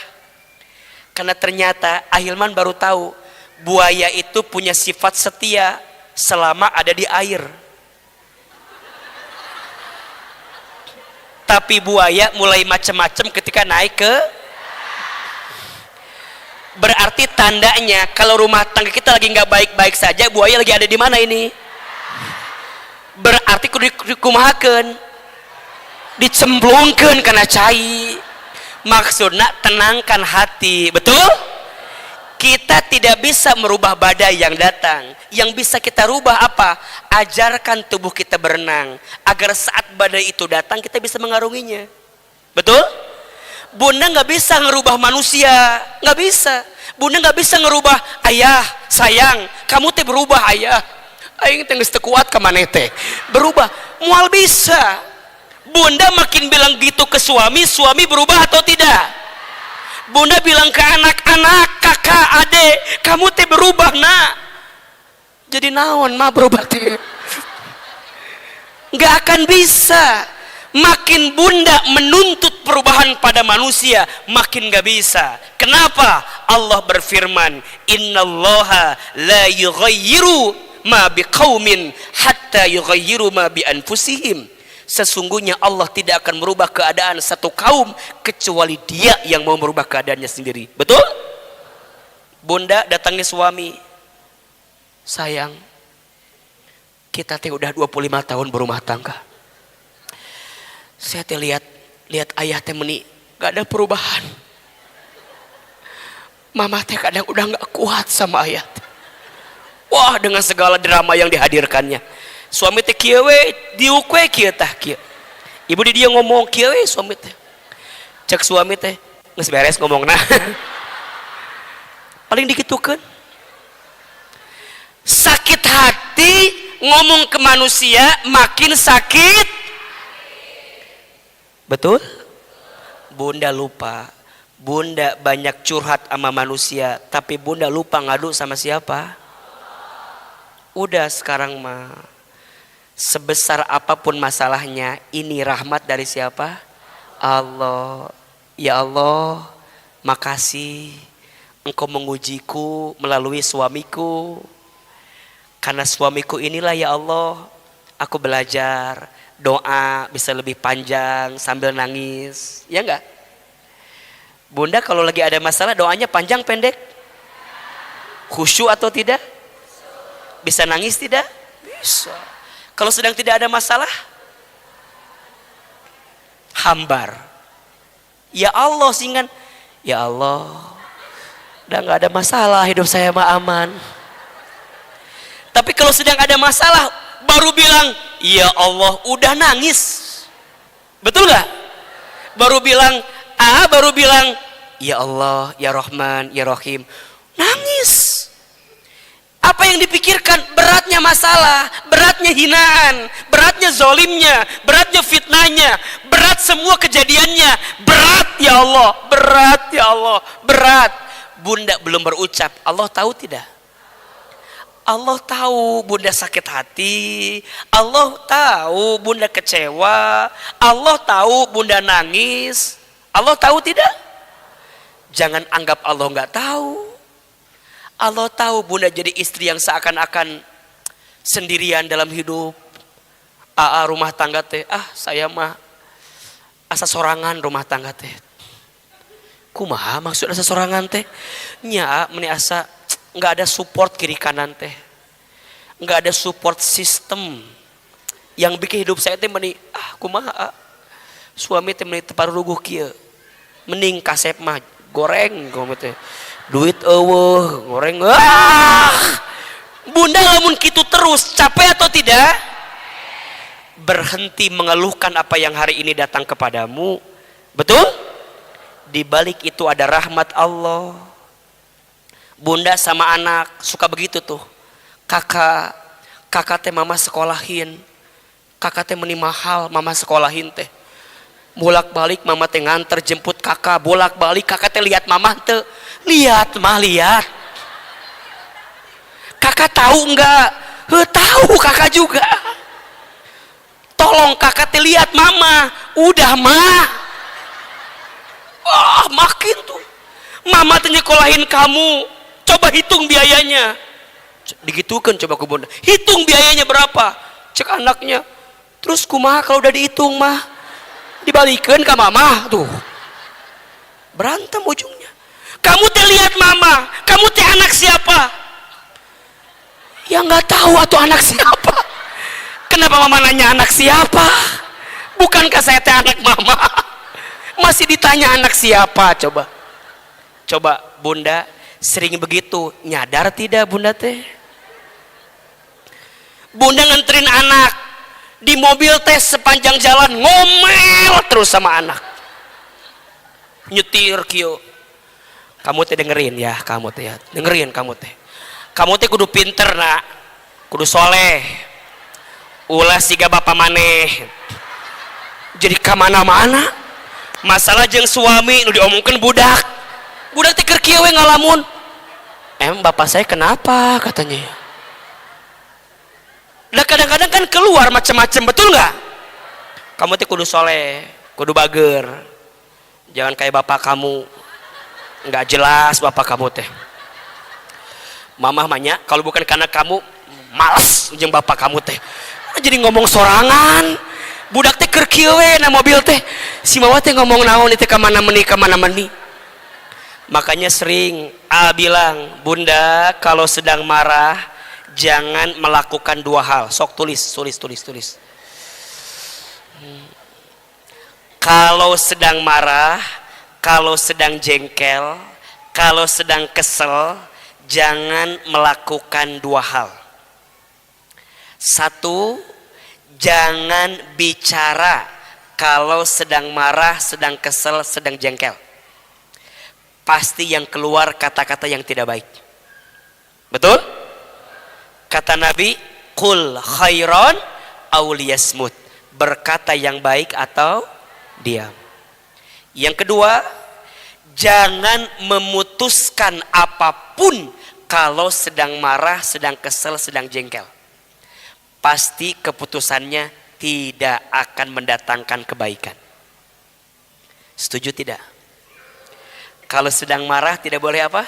Karena ternyata Ahilman baru tahu, buaya itu punya sifat setia selama ada di air. Tapi buaya mulai macam-macam ketika naik ke. Berarti tandanya kalau rumah tangga kita lagi nggak baik-baik saja, buaya lagi ada di mana ini? Berarti kudu dikumahakeun, dicemplungkeun kana cai. Maksudnya tenangkan hati, betul? Kita tidak bisa merubah badai yang datang. Yang bisa kita rubah apa? Ajarkan tubuh kita berenang, agar saat badai itu datang kita bisa mengarunginya. Betul? Bunda nggak bisa ngerubah manusia, nggak bisa. Bunda nggak bisa ngerubah ayah, sayang, kamu teh berubah ayah. Aing teh geus teu kuat ka maneh teh. Berubah, moal bisa. Bunda makin bilang gitu ke suami, suami berubah atau tidak? Bunda bilang ke anak-anak, kakak, adik, kamu teh berubah nak. Jadi naon mah berubah teh? Nggak akan bisa. Makin bunda menuntut perubahan pada manusia, makin nggak bisa. Kenapa? Allah berfirman, Innallaha la yughayyiru ma biqaumin hatta yughayyiru ma bi anfusihim. Sesungguhnya Allah tidak akan merubah keadaan satu kaum kecuali dia yang mau merubah keadaannya sendiri. Betul? Bunda datangi suami, sayang, kita teh udah 25 tahun berumah tangga. Saya teh lihat ayah teh meni gak ada perubahan. Mama teh kadang udah gak kuat sama ayah teh. Wah, dengan segala drama yang dihadirkannya. Suami teh kieu we diukwe kieu tah kieu. Ibu di dia ngomong kieu we suami teh. Cek suami teh geus beres ngomongna. Paling dikitukeun. Sakit hati ngomong ke manusia makin sakit. Betul? Bunda lupa. Bunda banyak curhat sama manusia, tapi bunda lupa ngadu sama siapa? Udah sekarang mah sebesar apapun masalahnya, ini rahmat dari siapa? Allah. Ya Allah, makasih Engkau mengujiku melalui suamiku. Karena suamiku inilah ya Allah, aku belajar doa bisa lebih panjang sambil nangis. Ya enggak? Bunda kalau lagi ada masalah doanya panjang pendek? Khusyuk atau tidak? Bisa nangis tidak? Bisa. Kalau sedang tidak ada masalah? Hambar. Ya Allah singan. Ya Allah, udah gak ada masalah, hidup saya mah aman. Tapi kalau sedang ada masalah baru bilang ya Allah, udah nangis. Betul gak? Baru bilang baru bilang ya Allah, ya Rahman, ya Rahim, nangis. Apa yang dipikirkan? Beratnya masalah, beratnya hinaan, beratnya zolimnya, beratnya fitnahnya, berat semua kejadiannya. Berat ya Allah, berat ya Allah, berat. Bunda belum berucap, Allah tahu tidak? Allah tahu bunda sakit hati, Allah tahu bunda kecewa, Allah tahu bunda nangis. Allah tahu tidak? Jangan anggap Allah nggak tahu. Allah tahu bunda jadi istri yang seakan-akan sendirian dalam hidup. Rumah tangga teh, saya mah asa sorangan rumah tangga teh. Kumaha maksud asa sorangan teh? Nya meni asa nggak ada support kiri kanan teh, nggak ada support system yang bikin hidup saya teh meni kumaha suami teh meni tepar ruguh kieu. Mending kasep mah goreng teh. Duit eueuh goreng. Bunda lamun kitu terus capek atau tidak? Berhenti mengeluhkan apa yang hari ini datang kepadamu. Betul? Di balik itu ada rahmat Allah. Bunda sama anak suka begitu tuh. Kakak teh mama sekolahin. Kakak teh meni mahal mama sekolahin teh. Bolak-balik mama teh nganter jemput kakak, bolak-balik kakak teh lihat mama teh. Lihat mah lihat. Kakak tahu enggak? Tahu kakak juga. Tolong kakak teh lihat mama. Udah mah. Makin tuh. Mama teh nyekolahin kamu. Coba hitung biayanya. Digitukan coba ke bunda. Hitung biayanya berapa? Cek anaknya. Terus kumaha kalau udah dihitung mah? Dibalikin ke mama tuh. Berantem ujungnya. Kamu teh lihat mama. Kamu teh anak siapa? Ya nggak tahu atau anak siapa. Kenapa mama nanya anak siapa? Bukankah saya teh anak mama? Masih ditanya anak siapa? Coba bunda sering begitu, nyadar tidak bunda teh? Bunda nganterin anak di mobil teh sepanjang jalan ngomel terus sama anak. Nyetir kieu. Kamu teh dengerin ya, kamu teh ya. Dengerin kamu teh. Kamu teh kudu pinter nak, kudu soleh. Ulah siga bapa maneh. Jadi kamana-mana. Masalah jeung suami nu diomongkeun budak. Budak teh keur kieu we ngalamun. Bapak saya kenapa katanya. Nah kadang-kadang kan keluar macam-macam, betul nggak? Kamu teh kudu soleh, kudu bager. Jangan kayak bapak kamu, nggak jelas bapak kamu teh. Mama mahnya kalau bukan karena kamu malas jeung bapak kamu teh. Jadi ngomong sorangan. Budak teh keur kieu we na mobil teh. Si mama teh ngomong naon teh ka mana meni. Makanya sering bilang, bunda kalau sedang marah jangan melakukan dua hal. Sok tulis. Kalau sedang marah, kalau sedang jengkel, kalau sedang kesel, jangan melakukan dua hal. Satu, jangan bicara kalau sedang marah, sedang kesel, sedang jengkel. Pasti yang keluar kata-kata yang tidak baik. Betul? Kata Nabi, qul khairan aw liyasmut. Berkata yang baik atau diam. Yang kedua, jangan memutuskan apapun kalau sedang marah, sedang kesel, sedang jengkel. Pasti keputusannya tidak akan mendatangkan kebaikan. Setuju tidak? Kalau sedang marah tidak boleh apa?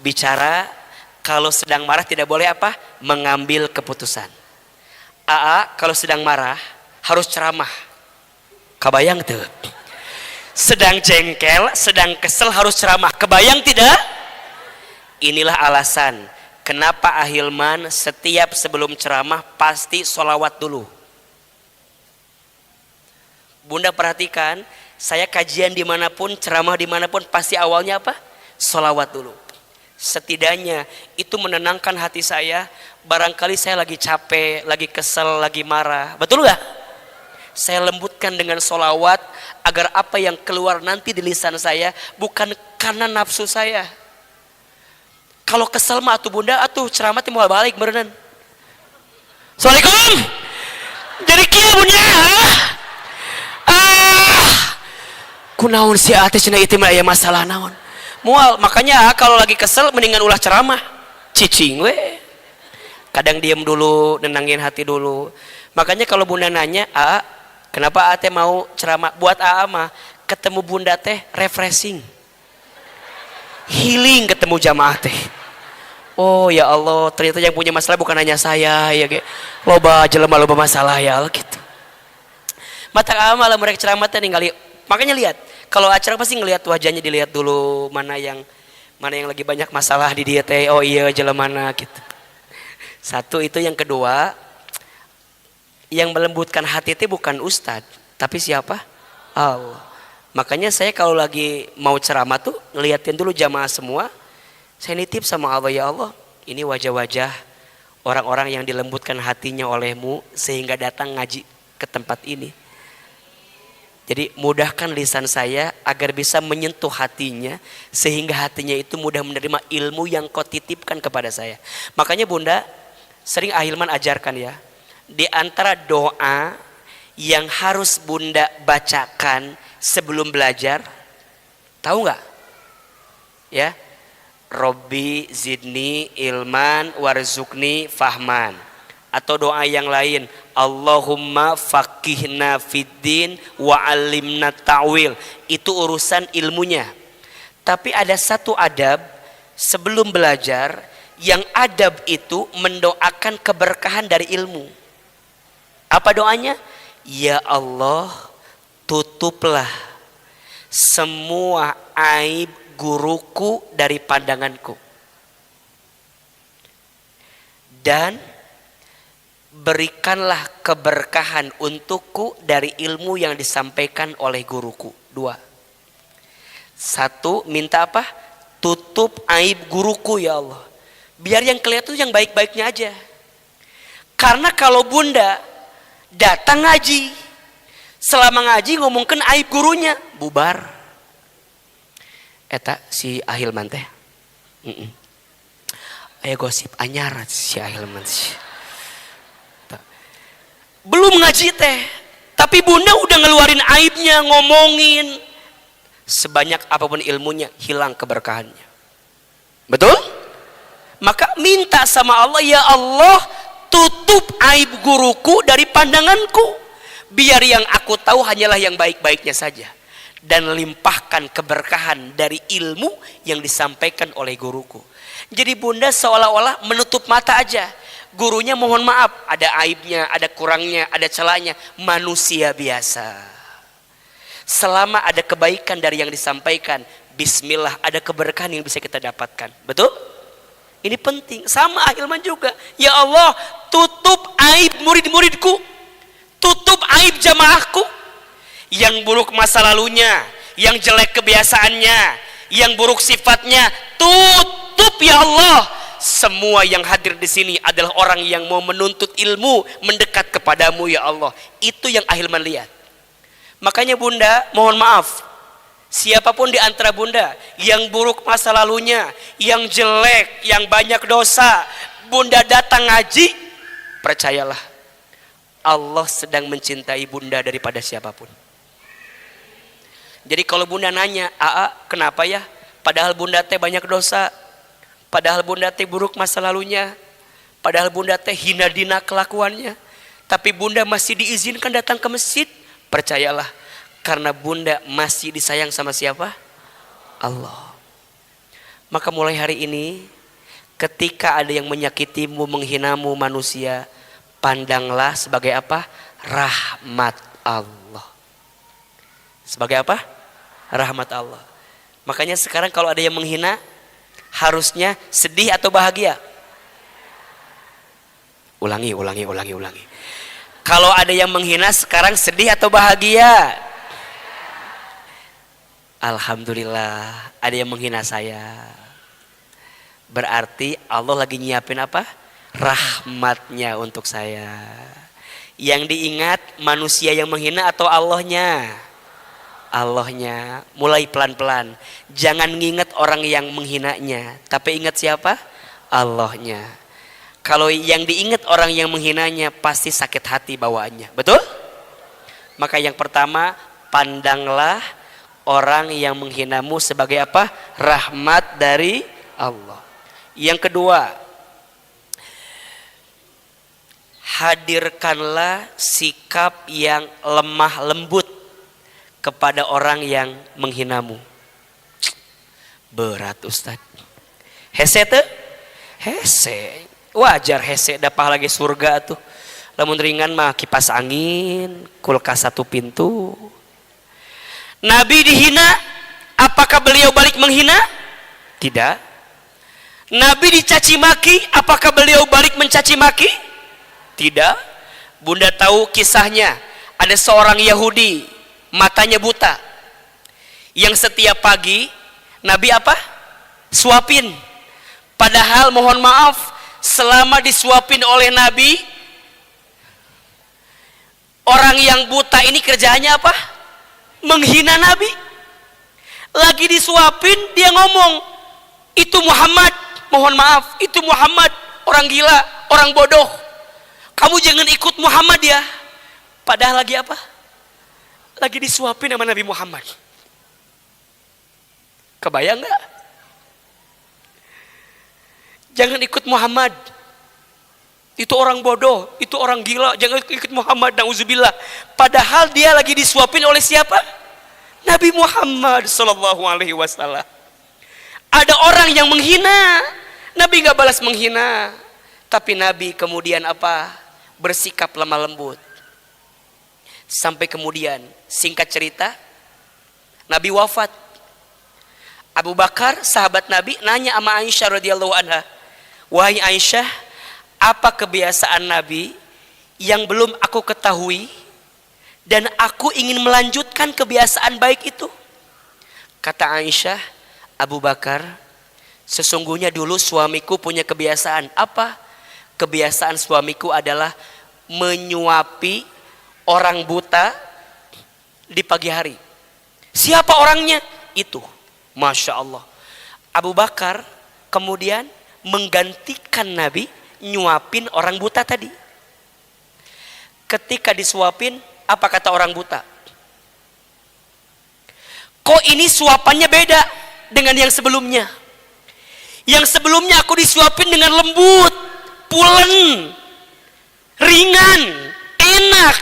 Bicara. Kalau sedang marah tidak boleh apa? Mengambil keputusan. Kalau sedang marah harus ceramah. Kebayang tuh? Sedang jengkel, sedang kesel harus ceramah. Kebayang tidak? Inilah alasan kenapa Ahilman setiap sebelum ceramah pasti sholawat dulu. Bunda perhatikan, saya kajian dimanapun, ceramah dimanapun, pasti awalnya apa? Sholawat dulu. Setidaknya itu menenangkan hati saya. Barangkali saya lagi capek, lagi kesel, lagi marah. Betul gak? Saya lembutkan dengan sholawat agar apa yang keluar nanti di lisan saya bukan karena nafsu saya. Kalau kesel mah atuh bunda, atuh ceramah mau balik berenang. Assalamualaikum. Jadi kieu bunda. Kunaon si ate cenah ieu mah aya masalah naon. Moal, makanya kalau lagi kesel mendingan ulah ceramah. Cicing we. Kadang diam dulu, nenangin hati dulu. Makanya kalau bunda nanya, kenapa ate mau ceramah? Buat mah ketemu bunda teh refreshing. Healing ketemu jamaah teh. Oh ya Allah, ternyata yang punya masalah bukan hanya saya ya ge. Loba jelema loba masalah ya Allah gitu. Mata malah mereka ceramah teh ningali. Makanya lihat, kalau acara pasti ngelihat wajahnya, dilihat dulu mana yang lagi banyak masalah di dia teh. Oh iya jelema mana gitu. Satu itu. Yang kedua, yang melembutkan hati itu bukan ustadz, tapi siapa? Allah. Makanya saya kalau lagi mau ceramah tuh ngeliatin dulu jamaah semua. Saya nitip sama Allah, ya Allah, ini wajah-wajah orang-orang yang dilembutkan hatinya olehmu sehingga datang ngaji ke tempat ini. Jadi mudahkan lisan saya agar bisa menyentuh hatinya sehingga hatinya itu mudah menerima ilmu yang kau titipkan kepada saya. Makanya bunda sering Ahilman ajarkan ya, di antara doa yang harus bunda bacakan sebelum belajar, tahu nggak? Ya, Robbi zidni ilman warzukni fahman. Atau doa yang lain, Allahumma faqihna fiddin wa alimna ta'wil. Itu urusan ilmunya. Tapi ada satu adab sebelum belajar, yang adab itu mendoakan keberkahan dari ilmu. Apa doanya? Ya Allah, tutuplah semua aib guruku dari pandanganku, dan berikanlah keberkahan untukku dari ilmu yang disampaikan oleh guruku. Dua. Satu, minta apa? Tutup aib guruku ya Allah. Biar yang kelihatan itu yang baik-baiknya aja. Karena kalau bunda datang ngaji, selama ngaji ngomongkan aib gurunya, bubar. Eta si Ahilman teh. Aya gosip anyar si Ahilman sih. Belum ngaji teh, tapi bunda udah ngeluarin aibnya, ngomongin. Sebanyak apapun ilmunya, hilang keberkahannya. Betul? Maka minta sama Allah, ya Allah, tutup aib guruku dari pandanganku. Biar yang aku tahu hanyalah yang baik-baiknya saja. Dan limpahkan keberkahan dari ilmu yang disampaikan oleh guruku. Jadi bunda seolah-olah menutup mata aja. Gurunya mohon maaf, ada aibnya, ada kurangnya, ada celahnya, manusia biasa. Selama ada kebaikan dari yang disampaikan, bismillah, ada keberkahan yang bisa kita dapatkan. Betul? Ini penting. Sama ahilman juga. Ya Allah, tutup aib murid-muridku, tutup aib jamaahku, yang buruk masa lalunya, yang jelek kebiasaannya, yang buruk sifatnya, tutup ya Allah. Semua yang hadir di sini adalah orang yang mau menuntut ilmu, mendekat kepadamu ya Allah. Itu yang ahilman lihat. Makanya bunda, mohon maaf, siapapun di antara bunda yang buruk masa lalunya, yang jelek, yang banyak dosa, bunda datang ngaji, percayalah Allah sedang mencintai bunda daripada siapapun. Jadi kalau bunda nanya, "Aa, kenapa ya? Padahal bunda teh banyak dosa, padahal bunda teh buruk masa lalunya, padahal bunda teh hina dina kelakuannya, tapi bunda masih diizinkan datang ke masjid." Percayalah, karena bunda masih disayang sama siapa? Allah. Maka mulai hari ini, ketika ada yang menyakitimu, menghinamu manusia, pandanglah sebagai apa? Rahmat Allah. Sebagai apa? Rahmat Allah. Makanya sekarang kalau ada yang menghina, harusnya sedih atau bahagia? Ulangi. Kalau ada yang menghina sekarang sedih atau bahagia? Alhamdulillah, ada yang menghina saya. Berarti Allah lagi nyiapin apa? Rahmatnya untuk saya. Yang diingat manusia yang menghina atau Allahnya? Allahnya. Mulai pelan-pelan. Jangan nginget orang yang menghinanya, tapi ingat siapa? Allahnya. Kalau yang diingat orang yang menghinanya, pasti sakit hati bawaannya. Betul? Maka yang pertama, pandanglah orang yang menghinamu sebagai apa? Rahmat dari Allah. Yang kedua, hadirkanlah sikap yang lemah lembut kepada orang yang menghinamu. Berat Ustaz. Hese tuh? Hese. Wajar hese, dapah lagi surga tuh. Lamun ringan mah kipas angin, kulkas satu pintu. Nabi dihina, apakah beliau balik menghina? Tidak. Nabi dicaci maki, apakah beliau balik mencaci maki? Tidak. Bunda tahu kisahnya, ada seorang Yahudi, matanya buta, yang setiap pagi Nabi apa? Suapin. Padahal mohon maaf, selama disuapin oleh Nabi, orang yang buta ini kerjanya apa? Menghina Nabi. Lagi disuapin dia ngomong, "Itu Muhammad, mohon maaf, itu Muhammad, orang gila, orang bodoh. Kamu jangan ikut Muhammad ya." Padahal lagi apa? Lagi disuapin sama Nabi Muhammad. Kebayang gak? Jangan ikut Muhammad, itu orang bodoh, itu orang gila, jangan ikut Muhammad, na'udzubillah. Padahal dia lagi disuapin oleh siapa? Nabi Muhammad sallallahu alaihi wasallam. Ada orang yang menghina, Nabi gak balas menghina, tapi Nabi kemudian apa? Bersikap lemah lembut. Sampai kemudian, singkat cerita, Nabi wafat. Abu Bakar, sahabat Nabi, nanya sama Aisyah radhiyallahu anha, "Wahai Aisyah, apa kebiasaan Nabi yang belum aku ketahui dan aku ingin melanjutkan kebiasaan baik itu?" Kata Aisyah, "Abu Bakar, sesungguhnya dulu suamiku punya kebiasaan." Apa? Kebiasaan suamiku adalah menyuapi orang buta di pagi hari. Siapa orangnya? Itu. Masya Allah. Abu Bakar kemudian menggantikan Nabi nyuapin orang buta tadi. Ketika disuapin, apa kata orang buta? "Kok ini suapannya beda dengan yang sebelumnya? Yang sebelumnya aku disuapin dengan lembut, pulen, ringan, enak.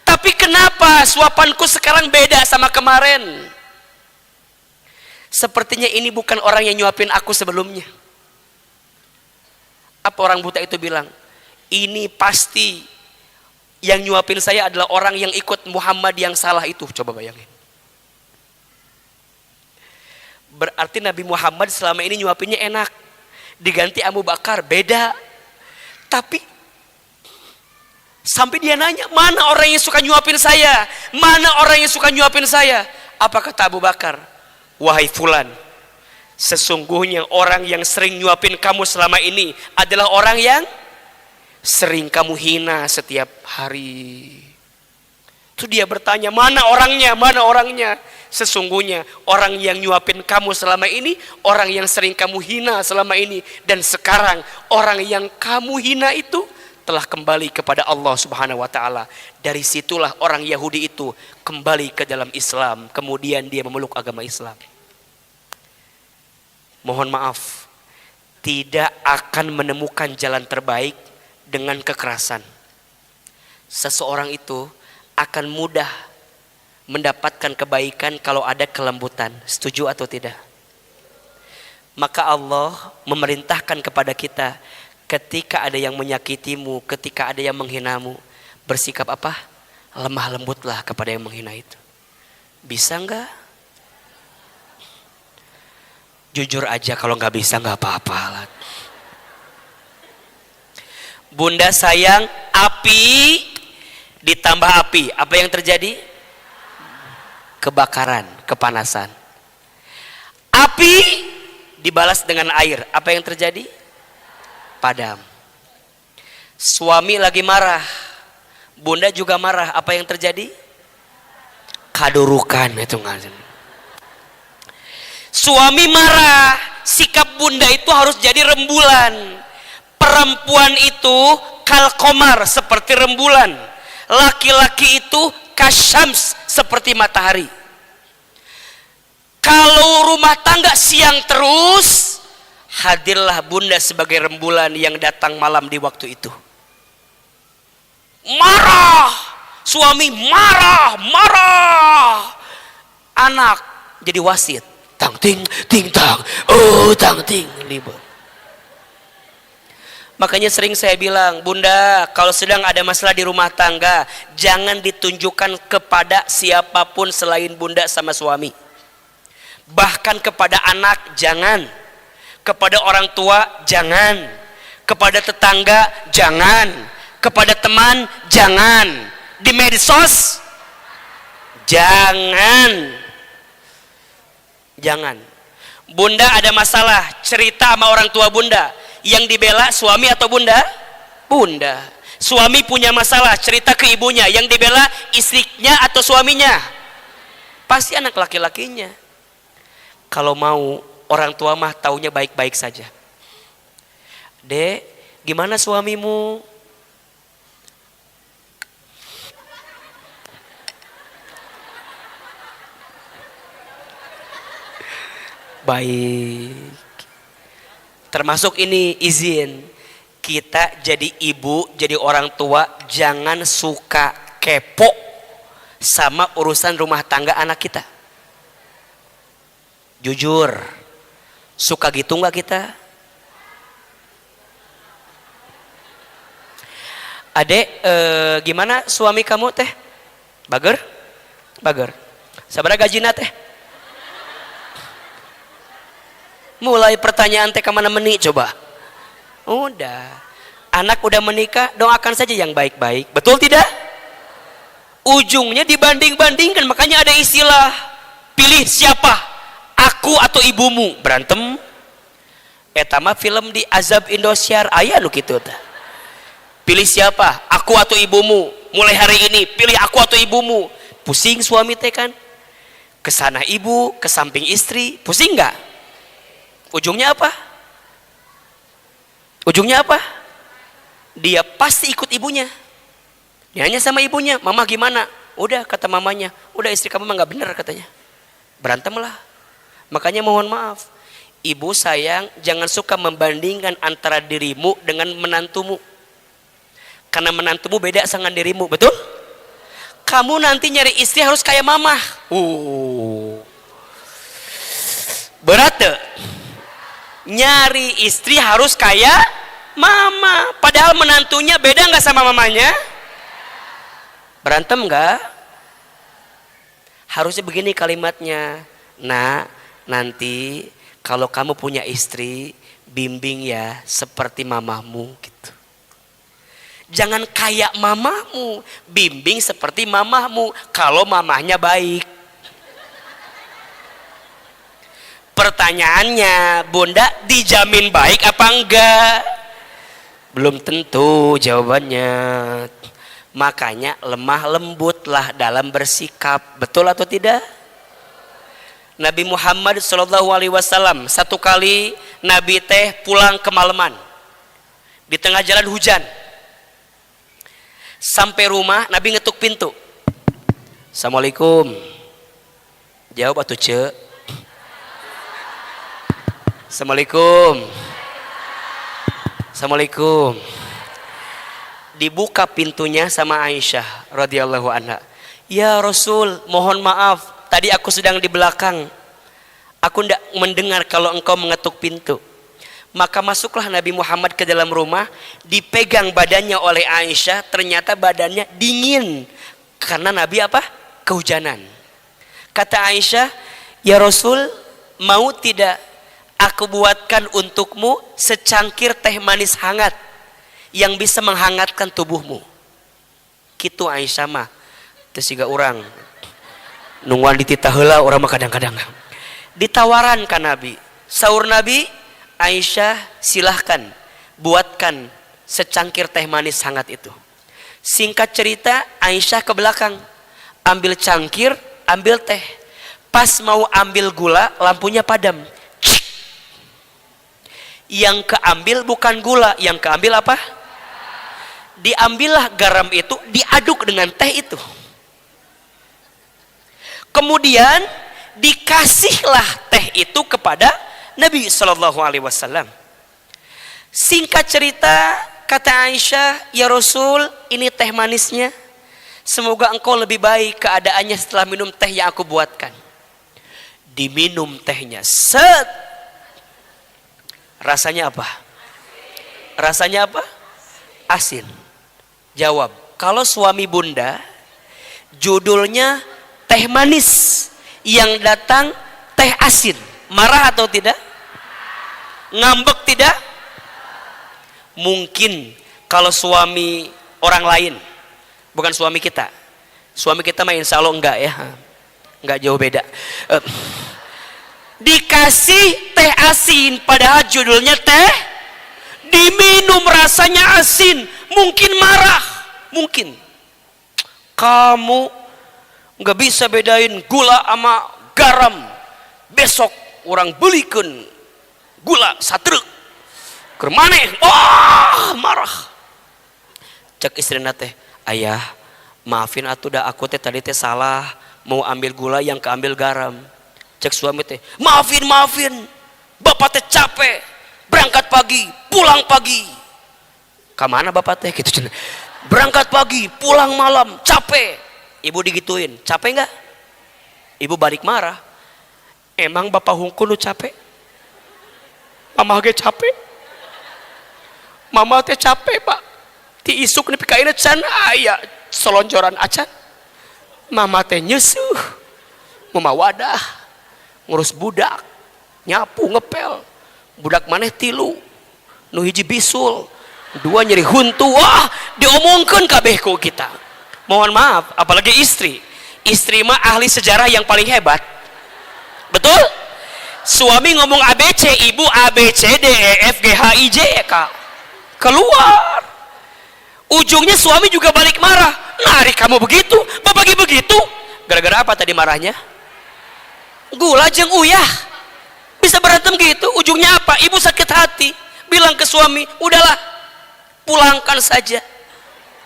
Tapi kenapa suapanku sekarang beda sama kemarin? Sepertinya ini bukan orang yang nyuapin aku sebelumnya." Apa orang buta itu bilang? "Ini pasti yang nyuapin saya adalah orang yang ikut Muhammad yang salah itu." Coba bayangin. Berarti Nabi Muhammad selama ini nyuapinnya enak. Diganti Abu Bakar beda. Tapi sampai dia nanya, mana orang yang suka nyuapin saya? Mana orang yang suka nyuapin saya? Apa kata Abu Bakar? Wahai fulan, sesungguhnya orang yang sering nyuapin kamu selama ini adalah orang yang sering kamu hina setiap hari. Itu dia bertanya, mana orangnya? Mana orangnya? Sesungguhnya orang yang nyuapin kamu selama ini, orang yang sering kamu hina selama ini, dan sekarang orang yang kamu hina itu telah kembali kepada Allah Subhanahu wa taala. Dari situlah orang Yahudi itu kembali ke dalam Islam, kemudian dia memeluk agama Islam. Mohon maaf, tidak akan menemukan jalan terbaik dengan kekerasan. Seseorang itu akan mudah mendapatkan kebaikan kalau ada kelembutan. Setuju atau tidak? Maka Allah memerintahkan kepada kita, ketika ada yang menyakitimu, ketika ada yang menghinamu, bersikap apa? Lemah lembutlah kepada yang menghina itu. Bisa enggak? Jujur aja, kalau nggak bisa nggak apa-apa. Bunda sayang, api ditambah api, apa yang terjadi? Kebakaran, kepanasan. Api dibalas dengan air, apa yang terjadi? Padam. Suami lagi marah, bunda juga marah, apa yang terjadi? Kadurukan itu nggak. Suami marah, sikap bunda itu harus jadi rembulan. Perempuan itu kalkomar, seperti rembulan. Laki-laki itu kasyams, seperti matahari. Kalau rumah tangga siang terus, hadirlah bunda sebagai rembulan yang datang malam di waktu itu. Marah, suami marah. Anak jadi wasit. Tang ting ting tang, oh tang ting libur. Makanya sering saya bilang, bunda, kalau sedang ada masalah di rumah tangga, jangan ditunjukkan kepada siapapun selain bunda sama suami. Bahkan kepada anak jangan, kepada orang tua jangan, kepada tetangga jangan, kepada teman jangan, di medsos jangan. Jangan. Bunda ada masalah, cerita sama orang tua bunda. Yang dibela suami atau bunda? Bunda. Suami punya masalah, cerita ke ibunya. Yang dibela istrinya atau suaminya? Pasti anak laki-lakinya. Kalau mau, orang tua mah taunya baik-baik saja. Dek, gimana suamimu? Baik. Termasuk ini izin, kita jadi ibu, jadi orang tua, jangan suka kepo sama urusan rumah tangga anak kita. Jujur, suka gitu nggak kita? Adek, gimana suami kamu teh? Bager? Sabaraha gajina teh? Mulai pertanyaan teh kemana meni coba. Udah, anak udah menikah, doakan saja yang baik-baik. Betul tidak? Ujungnya dibanding-bandingkan. Makanya ada istilah, pilih siapa, aku atau ibumu. Berantem. Eta mah film di Azab Indosiar aya nu kitu teh. Pilih siapa, aku atau ibumu. Mulai hari ini pilih aku atau ibumu. Pusing suami teh kan. Kesana ibu, ke samping istri, pusing nggak? Ujungnya apa? Ujungnya apa? Dia pasti ikut ibunya. Dia hanya sama ibunya, mama gimana? Udah, kata mamanya, udah istri kamu mah nggak bener katanya. Berantemlah. Makanya mohon maaf, ibu sayang, jangan suka membandingkan antara dirimu dengan menantumu. Karena menantumu beda dengan dirimu, betul? Kamu nanti nyari istri harus kayak mama. Berat tuh. Nyari istri harus kayak mama, padahal menantunya beda nggak sama mamanya? Berantem nggak? Harusnya begini kalimatnya, nah nanti kalau kamu punya istri, bimbing ya seperti mamahmu gitu. Jangan kayak mamahmu, bimbing seperti mamahmu kalau mamahnya baik. Pertanyaannya, Bunda dijamin baik apa enggak? Belum tentu jawabannya. Makanya lemah lembutlah dalam bersikap. Betul atau tidak? Nabi Muhammad SAW satu kali Nabi teh pulang kemalaman. Di tengah jalan hujan. Sampai rumah Nabi ngetuk pintu. Assalamualaikum. Jawab atuh ce. Assalamualaikum. Assalamualaikum. Dibuka pintunya sama Aisyah radhiyallahu anha. Ya Rasul, mohon maaf, tadi aku sedang di belakang. Aku tidak mendengar kalau engkau mengetuk pintu. Maka masuklah Nabi Muhammad ke dalam rumah, dipegang badannya oleh Aisyah, ternyata badannya dingin karena Nabi apa? Kehujanan. Kata Aisyah, ya Rasul, mau tidak aku buatkan untukmu secangkir teh manis hangat yang bisa menghangatkan tubuhmu. Kitu Aisyah mah teu siga urang nungguan dititah heula urang mah kadang-kadang ditawaran ka Nabi. Saur Nabi, Aisyah silahkan buatkan secangkir teh manis hangat itu. Singkat cerita, Aisyah ke belakang ambil cangkir, ambil teh. Pas mau ambil gula, lampunya padam. Yang keambil bukan gula, yang keambil apa? Diambillah garam itu, diaduk dengan teh itu. Kemudian dikasihlah teh itu kepada Nabi SAW. Singkat cerita, kata Aisyah, ya Rasul, ini teh manisnya. Semoga engkau lebih baik keadaannya setelah minum teh yang aku buatkan. Diminum tehnya, set. Rasanya apa? Rasanya apa? Asin. Jawab, kalau suami Bunda judulnya teh manis, yang datang teh asin, marah atau tidak? Ngambek tidak? Mungkin kalau suami orang lain, bukan suami kita. Suami kita mah insya Allah enggak ya, enggak jauh beda. Dikasih teh asin padahal judulnya teh, diminum rasanya asin, mungkin marah, mungkin. Kamu nggak bisa bedain gula sama garam. Besok orang belikan gula satruk keur maneh. Wah, marah. Cek istrina teh, ayah maafin atuh dah, aku teh tadi teh salah mau ambil gula yang keambil garam. Cek suami teh, maafin bapak teh capek, berangkat pagi pulang pagi. Kamana bapak teh gitu, berangkat pagi pulang malam, capek. Ibu digituin, capek nggak? Ibu balik marah, emang bapak hungkul lu capek? Mama ge capek, mama teh capek pak, ti isuk nepi ka ieu can aya selonjoran acan. Mama teh nyeusuh, mama wadah, ngurus budak, nyapu ngepel, budak maneh 3, nu hiji bisul, 2 nyeri huntu. Wah, diomongkeun kabeh ku kita. Mohon maaf, apalagi istri. Istri mah ahli sejarah yang paling hebat. Betul? Suami ngomong ABC, ibu ABCDEFGHIJ Kak. Keluar. Ujungnya suami juga balik marah. Nari kamu begitu, bapak begitu. Gara-gara apa tadi marahnya? Gula jeung uyah. Bisa berantem gitu, ujungnya apa? Ibu sakit hati, bilang ke suami, udahlah, pulangkan saja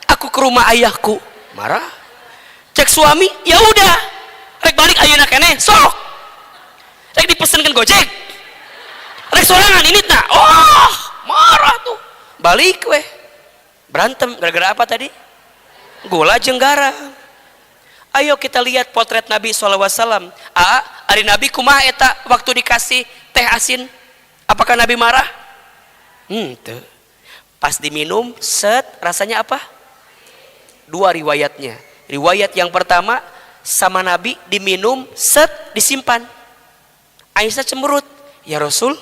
aku ke rumah ayahku. Marah. Cek suami, ya udah, rek balik ayeuna keneh, sok. Rek dipesenkan Gojek. Rek sorangan ini tak. Oh, marah tuh. Balik weh. Berantem gara-gara apa tadi? Gula jeung garam. Ayo kita lihat potret Nabi SAW. Ari Nabi kumaha eta waktu dikasih teh asin? Apakah Nabi marah? Tuh. Pas diminum, set, rasanya apa? 2 riwayatnya. Riwayat yang pertama, sama Nabi diminum, set, disimpan. Aisyah cemberut. Ya Rasul,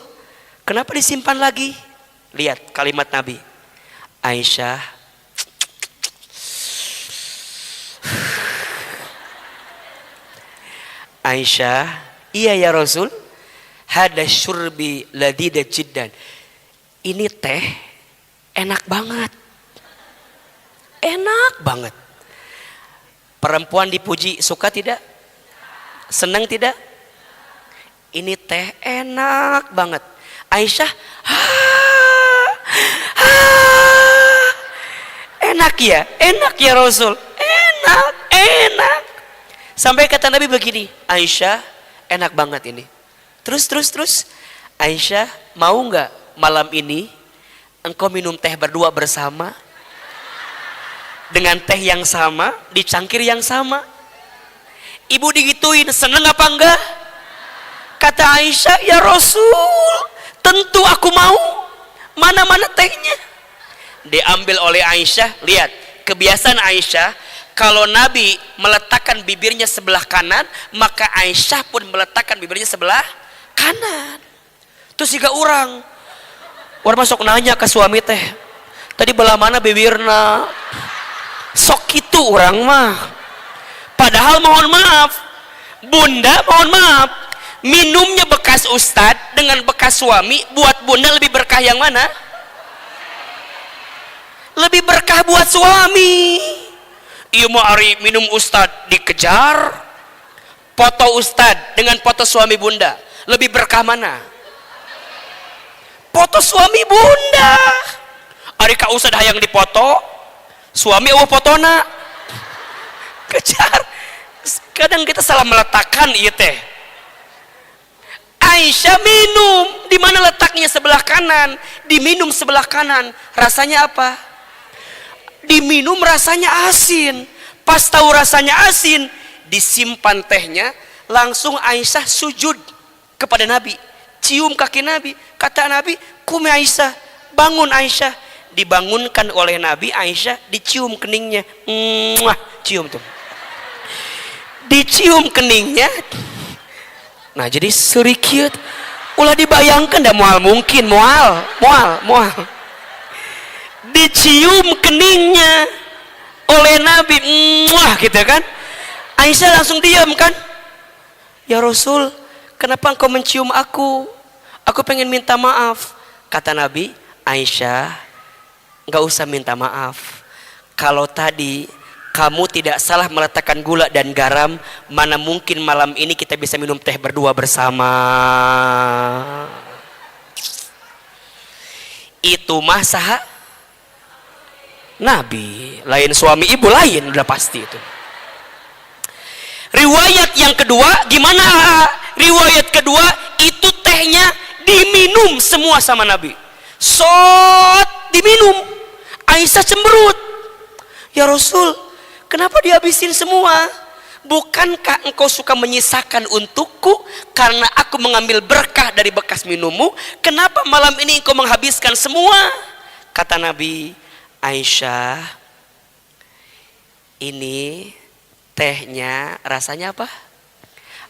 kenapa disimpan lagi? Lihat kalimat Nabi. Aisyah, Aisyah, iya ya Rasul, hada syurbi ladida jiddan. Ini teh enak banget. Enak banget. Perempuan dipuji suka tidak? Senang tidak? Ini teh enak banget. Aisyah, enak ya Rasul, enak. Sampai kata Nabi begini, Aisyah, enak banget ini. Terus. Aisyah, mau nggak malam ini engkau minum teh berdua bersama? Dengan teh yang sama, di cangkir yang sama. Ibu digituin, seneng apa enggak? Kata Aisyah, ya Rasul, tentu aku mau. Mana tehnya? Diambil oleh Aisyah. Lihat, kebiasaan Aisyah, kalau Nabi meletakkan bibirnya sebelah kanan, maka Aisyah pun meletakkan bibirnya sebelah kanan. Terus jika orang masuk nanya ke suami teh, tadi belah mana bibirna? Sok itu orang mah. Padahal mohon maaf, bunda mohon maaf, minumnya bekas ustad dengan bekas suami buat bunda lebih berkah yang mana? Lebih berkah buat suami. Iya mau hari minum ustad dikejar, foto ustad dengan foto suami bunda, lebih berkah mana? Foto suami bunda. Ari ka ustad hayang dipoto, suami eueuh fotona. Kejar. Kadang kita salah meletakkan ieu teh. Aisyah minum, di mana letaknya sebelah kanan, diminum sebelah kanan. Rasanya apa? Diminum rasanya asin. Pas tahu rasanya asin, disimpan tehnya, langsung Aisyah sujud kepada Nabi, cium kaki Nabi. Kata Nabi, "Qumi Aisyah, bangun Aisyah." Dibangunkan oleh Nabi, Aisyah dicium keningnya. Cium tuh. Dicium keningnya. Nah, jadi sedikit ulah dibayangkan dah moal mungkin moal. Dicium keningnya oleh Nabi, gitu kan? Aisyah langsung diam kan? Ya Rasul, kenapa engkau mencium aku? Aku pengen minta maaf. Kata Nabi, Aisyah, enggak usah minta maaf. Kalau tadi kamu tidak salah meletakkan gula dan garam, mana mungkin malam ini kita bisa minum teh berdua bersama. Itu mah saha? Nabi, lain suami ibu lain, udah pasti itu. Riwayat yang kedua, gimana? Riwayat kedua, itu tehnya diminum semua sama Nabi. Diminum. Aisyah cemberut. Ya Rasul, kenapa dihabisin semua? Bukankah engkau suka menyisakan untukku karena aku mengambil berkah dari bekas minummu? Kenapa malam ini engkau menghabiskan semua? Kata Nabi, Aisyah, ini tehnya rasanya apa?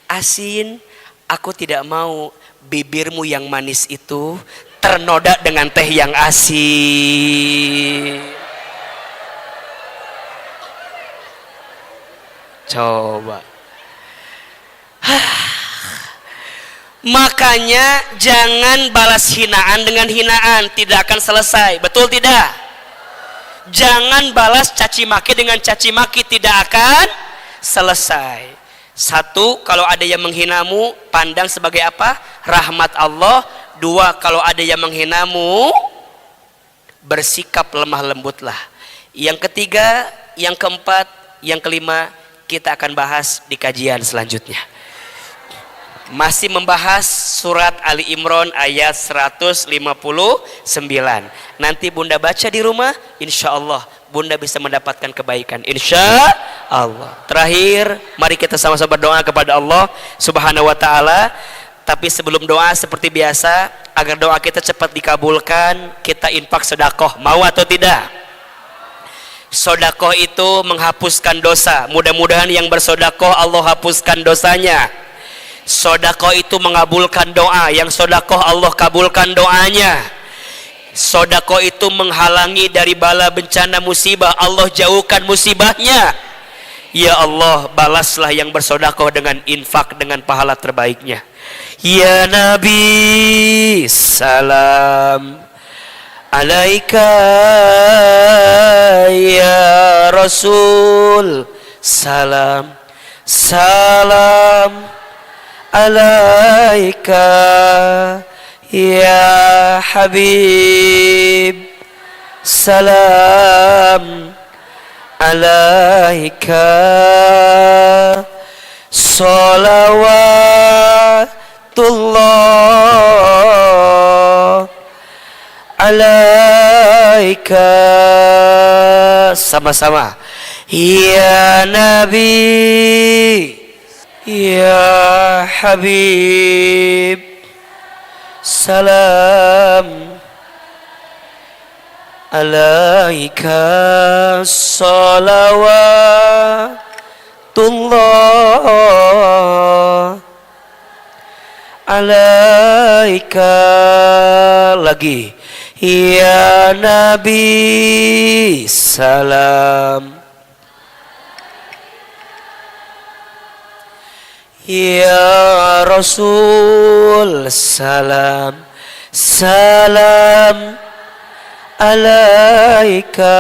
Asin. Aku tidak mau bibirmu yang manis itu ternoda dengan teh yang asin. Coba. Makanya jangan balas hinaan dengan hinaan, tidak akan selesai. Betul tidak? Jangan balas caci maki dengan caci maki, tidak akan selesai. Satu, kalau ada yang menghinamu, pandang sebagai apa? Rahmat Allah. Dua, kalau ada yang menghinamu, bersikap lemah lembutlah. Yang ketiga, yang keempat, yang kelima, kita akan bahas di kajian selanjutnya. Masih membahas surat Ali Imran ayat 159. Nanti bunda baca di rumah, insya Allah bunda bisa mendapatkan kebaikan, insya Allah. Terakhir, mari kita sama-sama berdoa kepada Allah Subhanahu wa ta'ala. Tapi sebelum doa, seperti biasa, agar doa kita cepat dikabulkan, kita infak sedekah. Mau atau tidak? Sedekah itu menghapuskan dosa. Mudah-mudahan yang bersedekah Allah hapuskan dosanya. Sedekah itu mengabulkan doa. Yang sedekah Allah kabulkan doanya. Sedekah itu menghalangi dari bala bencana musibah, Allah jauhkan musibahnya. Ya Allah, balaslah yang bersedekah dengan infak dengan pahala terbaiknya. Ya Nabi, salam alaika. Ya Rasul, salam salam alaika. Ya Habib, salam alaika. Salawatullah alaika. Sama-sama. Ya Nabi, ya Habib, salam alaika. Salawatullah alaika. Lagi. Ya Nabi, salam. Ya Rasul, salam salam alaika.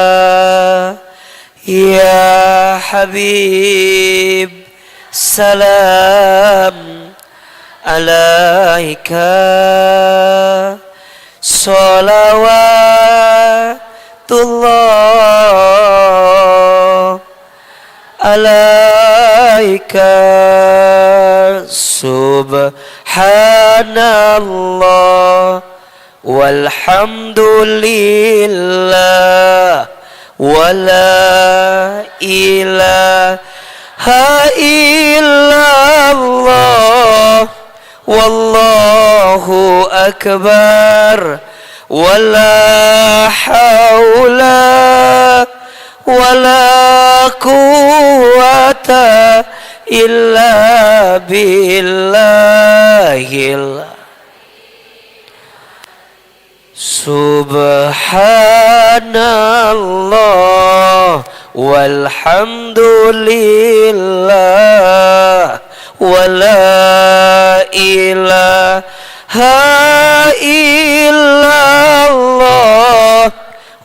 Ya Habib, salam alaika. Salawatullah alaika. Subhanallah walhamdulillah wala ilaha illallah wallahu akbar wala haula wala quwwata illa billahil. Subhanallah walhamdulillah wala ilaha illallah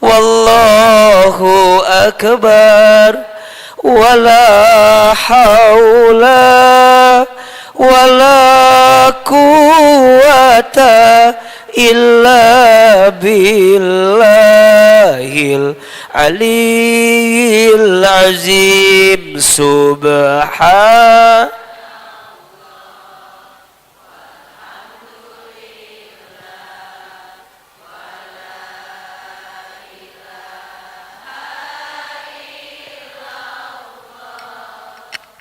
wallahu akbar wala haula wala quwwata illa billahil aliyyil azim. Subhan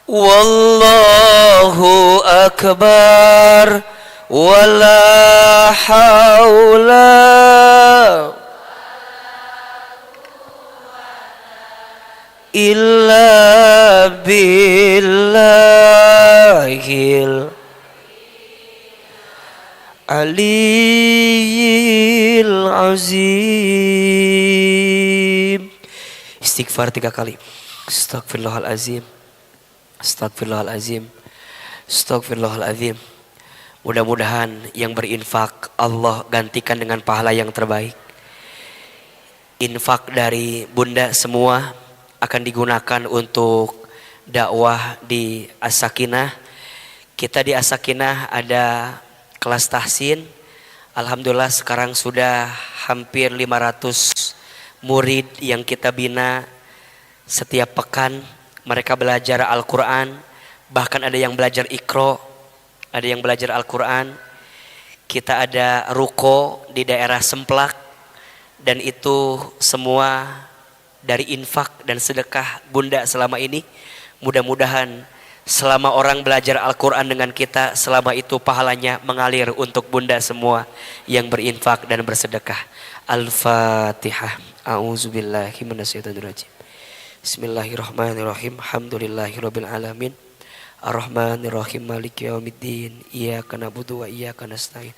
wallahu akbar wala haula illa billahil aliyyil azim. Istighfar 3 kali. Astagfirullahalazim, astagfirullahalazim, astagfirullahalazim. Mudah-mudahan yang berinfak Allah gantikan dengan pahala yang terbaik. Infak dari Bunda semua akan digunakan untuk dakwah di As-Sakinah. Kita di As-Sakinah ada kelas tahsin. Alhamdulillah sekarang sudah hampir 500 murid yang kita bina setiap pekan. Mereka belajar Al-Quran, bahkan ada yang belajar Iqra, ada yang belajar Al-Quran. Kita ada ruko di daerah Semplak, dan itu semua dari infak dan sedekah Bunda selama ini. Mudah-mudahan selama orang belajar Al-Quran dengan kita, selama itu pahalanya mengalir untuk Bunda semua yang berinfak dan bersedekah. Al-Fatihah. A'udzubillahi minasyaitonirrajim. Bismillahirrahmanirrahim. Alhamdulillahirabbil alamin. Ar-Rahmanir Rahim Maliki Yaumiddin. Iyyaka na'budu wa iyyaka nasta'in.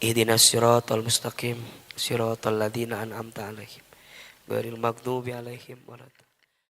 Ihdinas siratal mustaqim. Siratal ladzina an'amta 'alaihim. Ghairil maghdubi 'alaihim waladdallin.